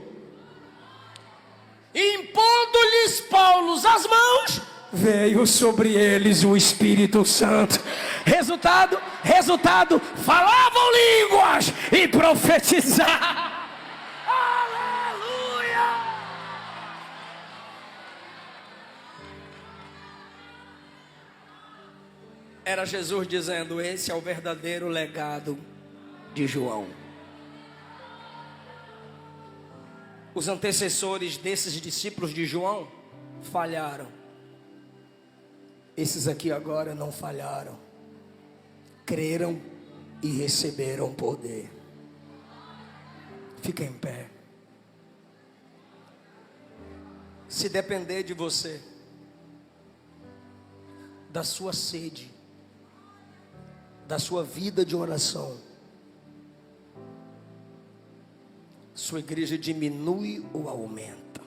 Impondo-lhes Paulo as mãos, veio sobre eles o Espírito Santo. Resultado, falavam línguas e profetizavam. Aleluia! Era Jesus dizendo: esse é o verdadeiro legado de João. Os antecessores desses discípulos de João falharam. Esses aqui agora não falharam. Creram e receberam poder. Fica em pé. Se depender de você, da sua sede, da sua vida de oração, sua igreja diminui ou aumenta?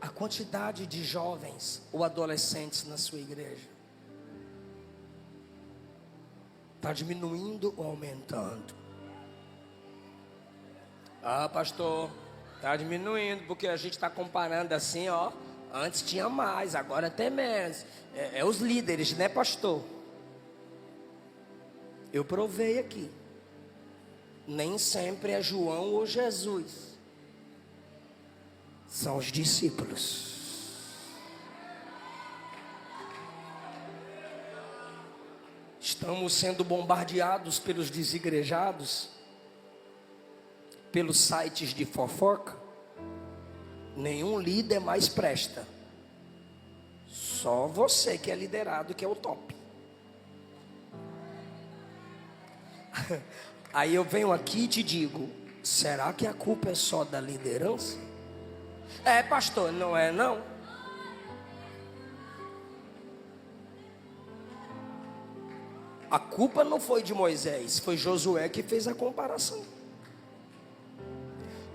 A quantidade de jovens ou adolescentes na sua igreja está diminuindo ou aumentando? Ah, pastor, está diminuindo, porque a gente está comparando assim, ó. Antes tinha mais, agora tem menos. É os líderes, né, pastor? Eu provei aqui. Nem sempre é João ou Jesus. São os discípulos. Estamos sendo bombardeados pelos desigrejados, pelos sites de fofoca. Nenhum líder mais presta. Só você que é liderado que é o top. Aí eu venho aqui e te digo: será que a culpa é só da liderança? É, pastor, não é não. A culpa não foi de Moisés, foi Josué que fez a comparação.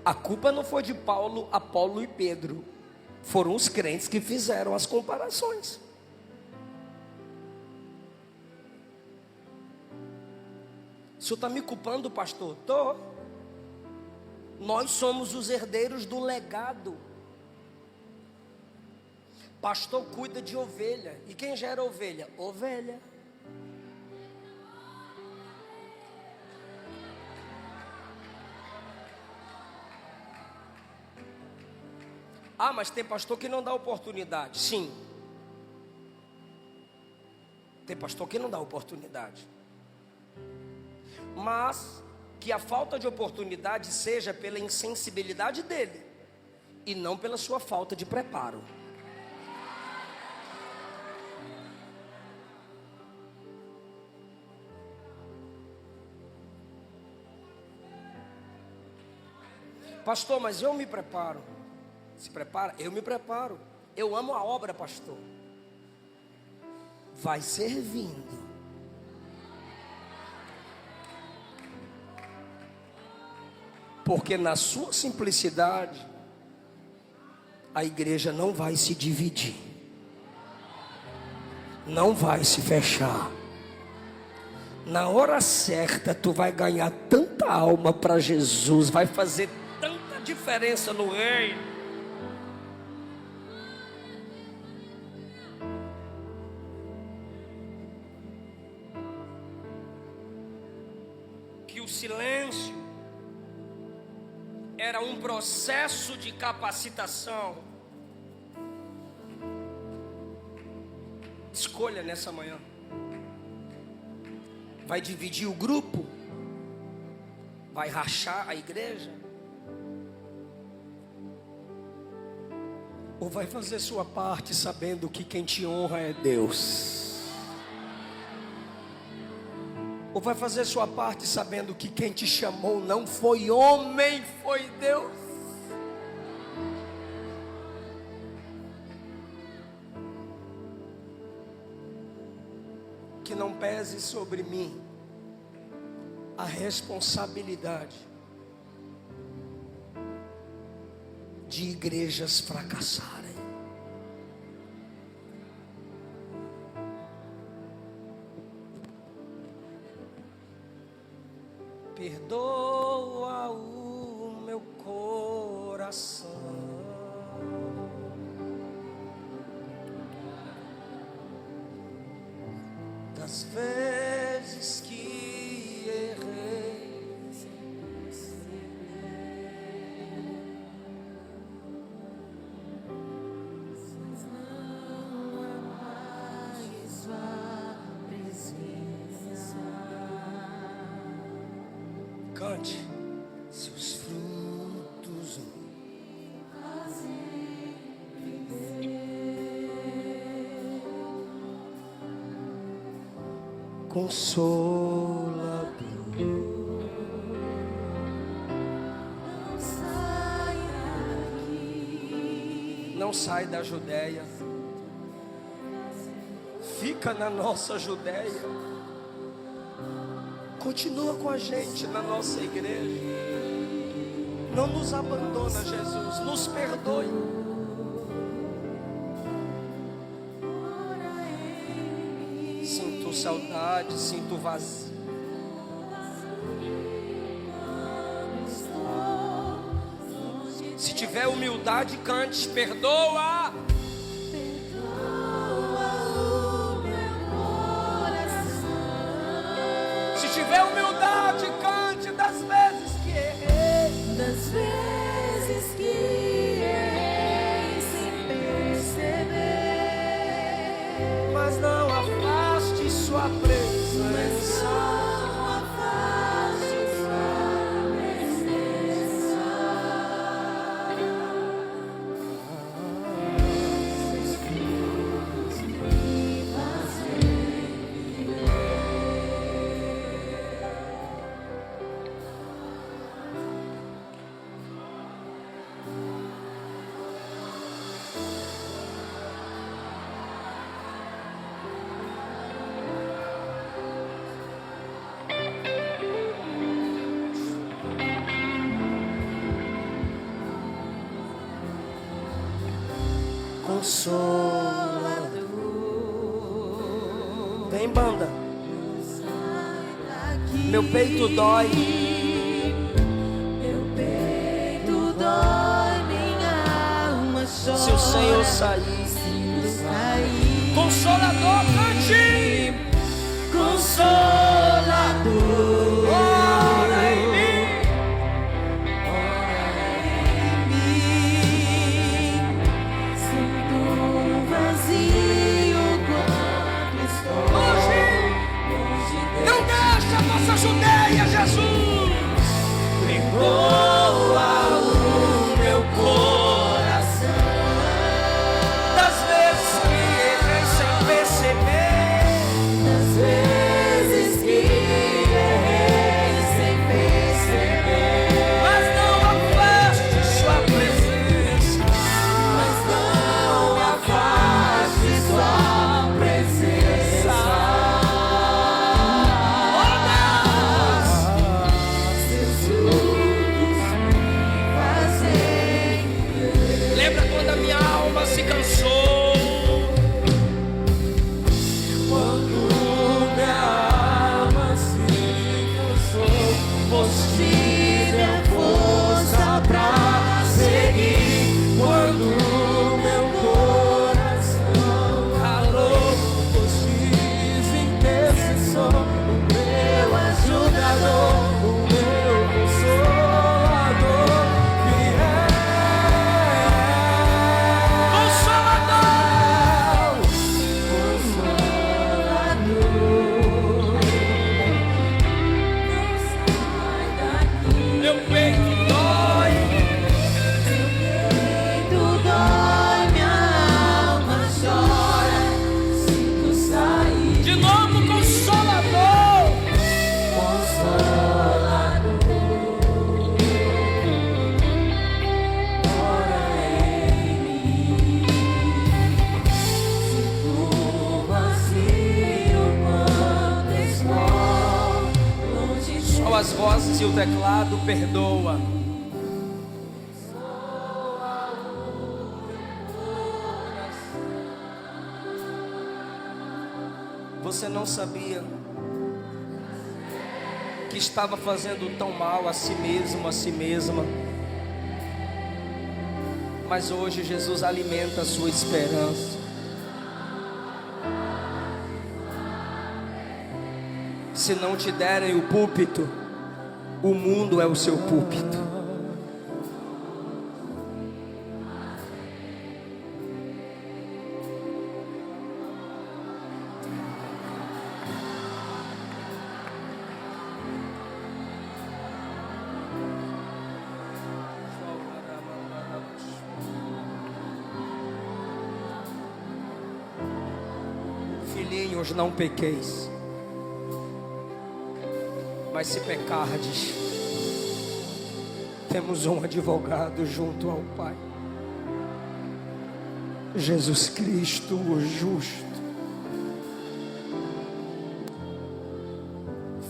A culpa não foi de Paulo, Apolo e Pedro. Foram os crentes que fizeram as comparações. O senhor está me culpando, pastor? Estou. Nós somos os herdeiros do legado. Pastor cuida de ovelha. E quem gera ovelha? Ovelha. Ah, mas tem pastor que não dá oportunidade. Sim. Tem pastor que não dá oportunidade. Mas que a falta de oportunidade seja pela insensibilidade dele e não pela sua falta de preparo. Pastor, mas eu me preparo. Se prepara? Eu me preparo. Eu amo a obra, pastor. Vai servindo. Porque na sua simplicidade, a igreja não vai se dividir. Não vai se fechar. Na hora certa, tu vai ganhar tanta alma para Jesus. Vai fazer tanta diferença no reino. Que o silêncio era um processo de capacitação. Escolha nessa manhã. Vai dividir o grupo? Vai rachar a igreja? Ou vai fazer sua parte sabendo que quem te honra é Deus? Ou vai fazer sua parte sabendo que quem te chamou não foi homem, foi Deus? Que não pese sobre mim a responsabilidade de igrejas fracassarem. Perdoa o meu coração das vezes que errei. Cante. Seus frutos Consolador. Não sai da Judéia. Fica na nossa Judéia. Continua com a gente na nossa igreja. Não nos abandona, Jesus. Nos perdoe. Sinto saudade, sinto vazio. Se tiver humildade, cante. Perdoa. Se tiver humildade, cante. Das vezes que errei. Das vezes que errei sem perceber. Mas não afaste sua presença. Consolador. Vem, banda. Meu peito dói. Meu peito dói, minha alma chora. Se o Senhor sair. Consolador, cante. Consolador. Ora em mim. Nossa Judéia, Jesus, perdoa o meu coração das vezes que errei sem perceber, das vezes que errei sem perceber. Mas não afaste sua presença, mas não afaste sua presença. Se cansou. Quando minha alma se cansou, você deu força pra seguir. Quando meu coração calou, você intercessor, o meu ajudador, o meu consolador. As vozes e o teclado, perdoa. Você não sabia que estava fazendo tão mal a si mesmo, a si mesma. Mas hoje Jesus alimenta a sua esperança. Se não te derem o púlpito, o mundo é o seu púlpito. caminhos não pequeis, mas se pecardes, temos um advogado junto ao Pai, Jesus Cristo, o justo.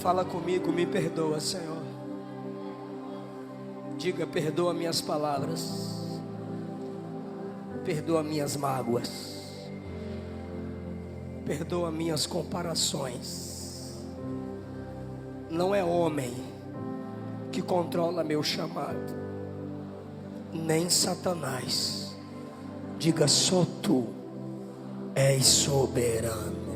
Fala comigo, me perdoa, Senhor. Diga, perdoa minhas palavras, perdoa minhas mágoas, perdoa minhas comparações. Não é homem que controla meu chamado, nem Satanás. Diga, só tu és soberano.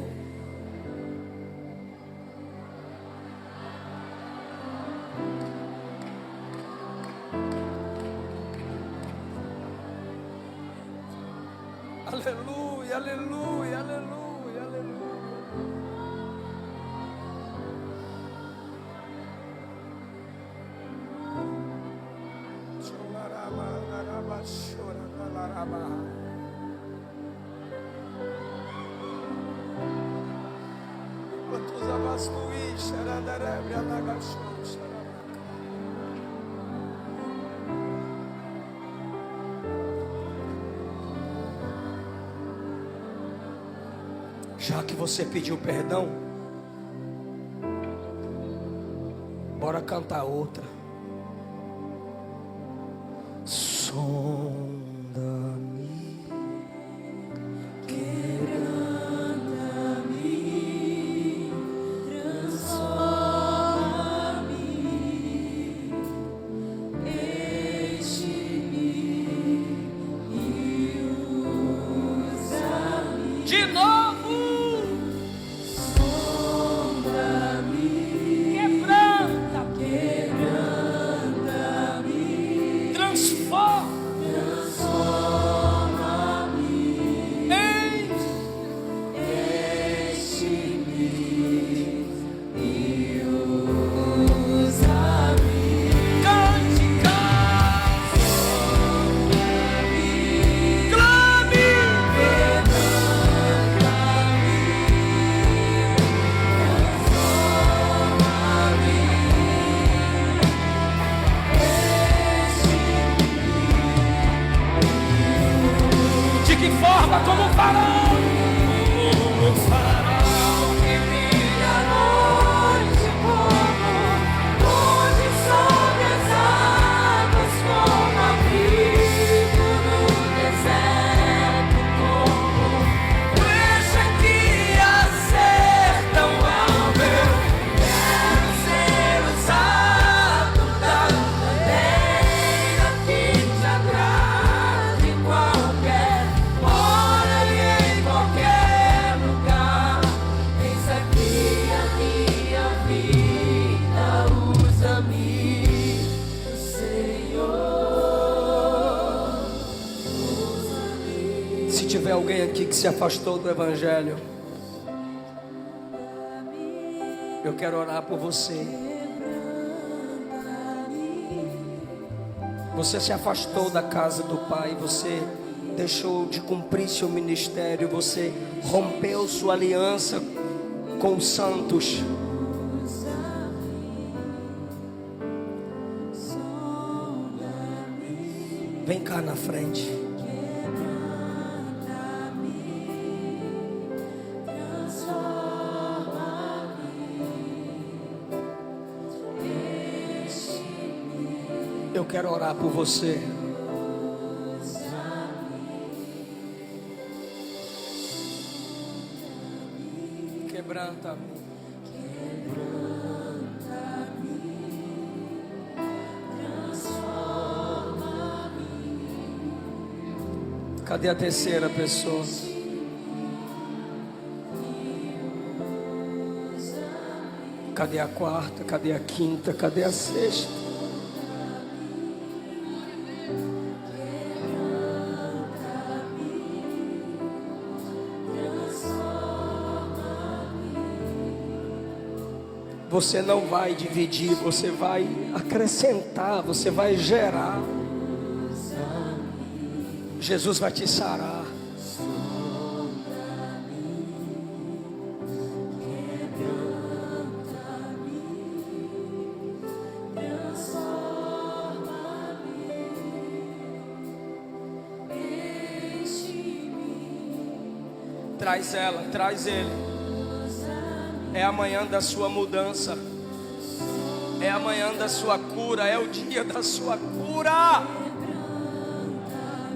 Aleluia, aleluia, aleluia, aleluia. Já que você pediu perdão, bora cantar outra. Sonda-me, Quebranta-me, transforma-me, enche-me e usa-me. de novo. Como um farol, que brilha à noite como luz sobre as águas, como abrigo no deserto, como flecha que acerta o alvo. Quero ser usado da maneira que te agrade em qualquer hora e em qualquer lugar. Eis aqui a minha vida, usa-me, Senhor, usa-me. se tiver alguém aqui que se afastou do Evangelho, eu quero orar por você. Você se afastou da casa do Pai, você deixou de cumprir seu ministério, você rompeu sua aliança com os santos. Vem cá na frente. Eu quero orar por você. Quebranta-me. Cadê a terceira pessoa? Cadê a quarta? Cadê a quinta? Cadê a sexta? Você não vai dividir, você vai acrescentar, você vai gerar. Jesus vai te sarar. Traz ela, traz ele. É amanhã da sua mudança. É amanhã da sua cura. É o dia da sua cura.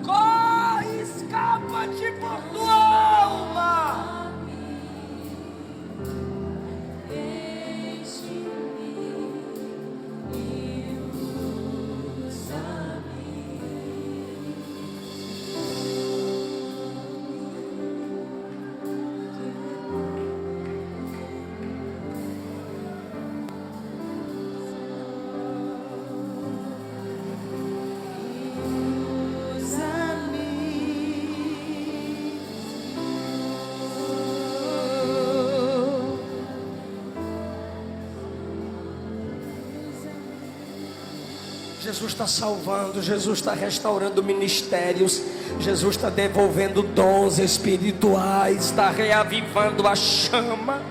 Corre, escapa-te por tua alma. Jesus está salvando, Jesus está restaurando ministérios, Jesus está devolvendo dons espirituais, está reavivando a chama.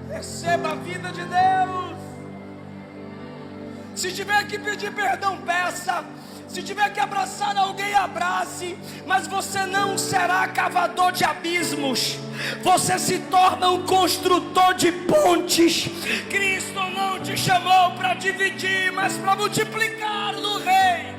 Receba a vida de Deus. Se tiver que pedir perdão, peça. Se tiver que abraçar alguém, abrace. Mas você não será cavador de abismos. Você se torna um construtor de pontes. Cristo não te chamou para dividir, mas para multiplicar no reino.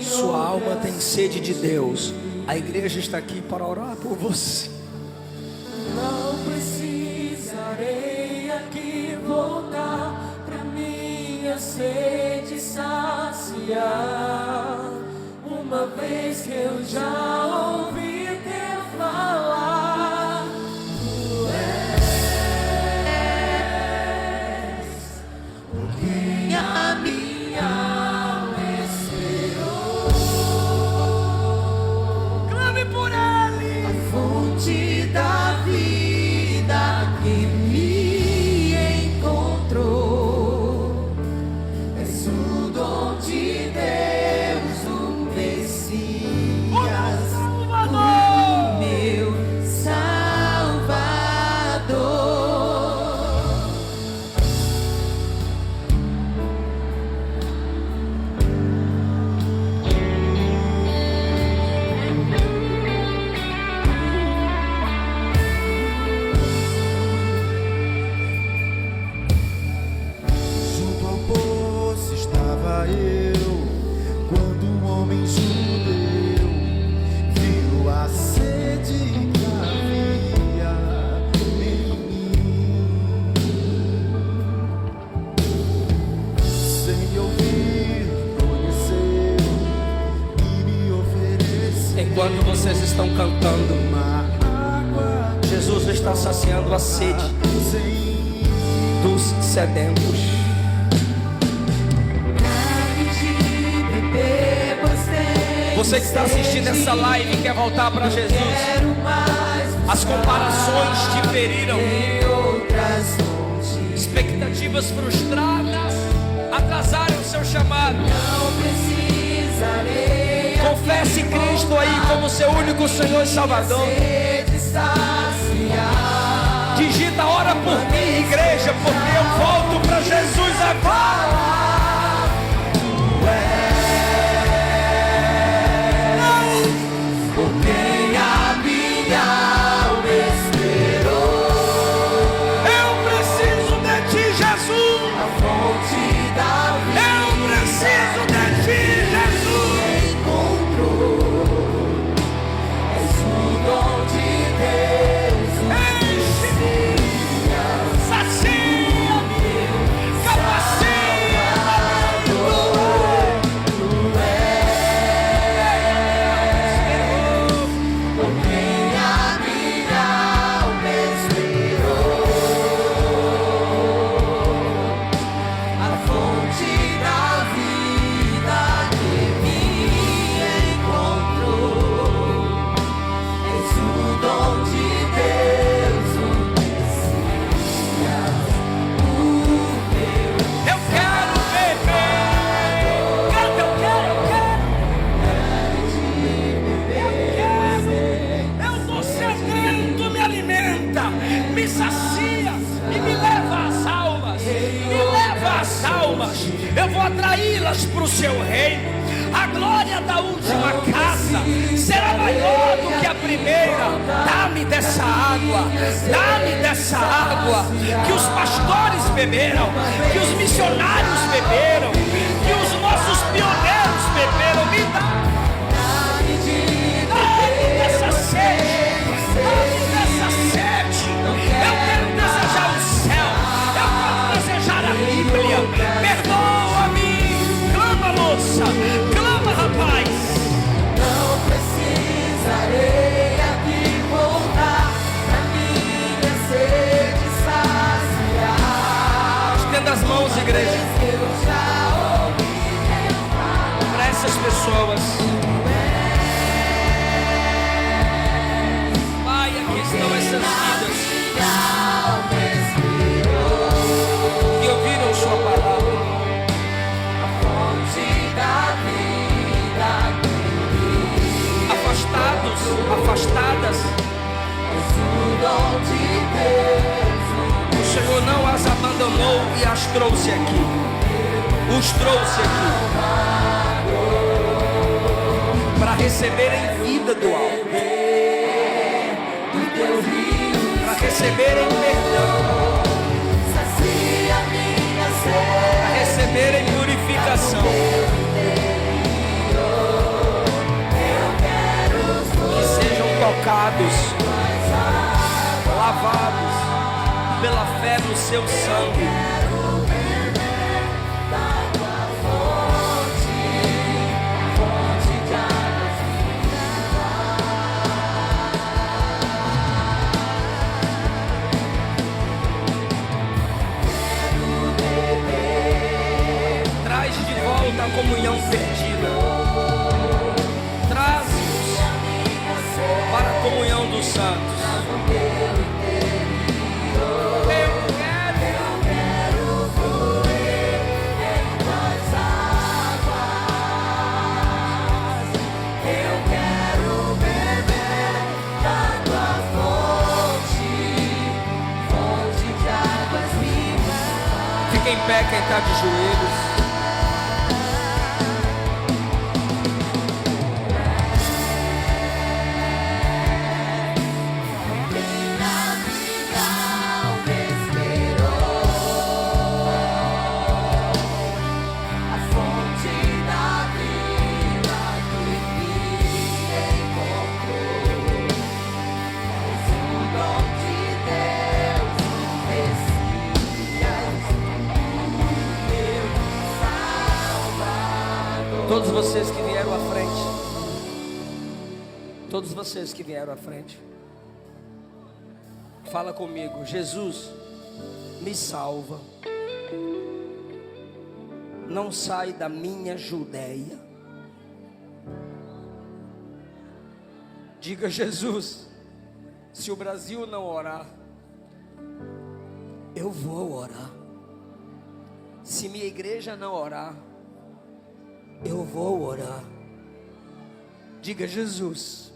Sua alma tem sede de Deus. A igreja está aqui para orar por você. Não precisarei aqui voltar pra minha sede saciar. Uma vez que eu já ouvi teu falar, tu és o quem a minha alma esperou. Clame por Ele. A fonte da vida que me encontrou. És o dom de Deus, o Messias, o meu Salvador. Junto ao poço estava eu, quando um homem judeu viu a sede que havia em mim. Sem me ouvir, conheceu e me ofereceu Enquanto vocês estão cantando, uma água Jesus está saciando a sede sem dos sedentos. Você que está assistindo essa live e quer voltar para Jesus, as comparações te feriram, expectativas frustradas atrasaram o seu chamado. Confesse Cristo aí como seu único Senhor e Salvador. Digita, ora por mim, igreja, porque eu volto para Jesus agora. Quem a minha alma esperou. Eu preciso de ti, Jesus. A fonte da vida Eu preciso de ti, Jesus. encontrou. És o dom de Deus, o Enche-me, sacia-me, almas, eu vou atraí-las para o seu reino. A glória da última casa será maior do que a primeira. Dá-me dessa água, dá-me dessa água que os pastores beberam, que os missionários beberam, que os nossos pioneiros beberam. Me dá-me dessa sede, dá-me dessa sede. Eu quero desejar o céu, eu quero desejar a Bíblia. Perdoa-me, clama, moça, clama, rapaz. Não precisarei aqui voltar pra minha sede saciar. Estenda as mãos, igreja, Eu já ouvi para essas pessoas. Pai, aqui estão essas vidas que ouviram sua palavra, fonte da vida, afastados, afastadas. o dom de Deus. O Senhor não as abandonou e as trouxe aqui. Os trouxe aqui para receberem vida do alto, para receberem perdão, Sacia minha para sede. receberem purificação. Que sejam tocados, lavados pela fé no seu sangue. Traz de volta a comunhão perdida. Traz-nos para a comunhão dos santos. Eu quero fluir em tuas águas. Eu quero beber da tua fonte, fonte de águas vivas. Fica em pé quem está de joelhos. Minha vida alma esperou a fonte da vida que me encontrou. És o dom de Deus, Messias, meu Salvador. Todos vocês que vieram à frente. Todos vocês que vieram à frente. Fala comigo. Jesus, me salva. Não sai da minha Judeia. Diga, Jesus, se o Brasil não orar, eu vou orar. Se minha igreja não orar, eu vou orar. Diga, Jesus,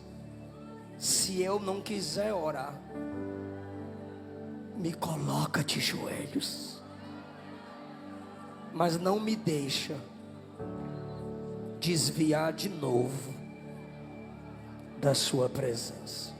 se eu não quiser orar, me coloca de joelhos, mas não me deixa desviar de novo da sua presença.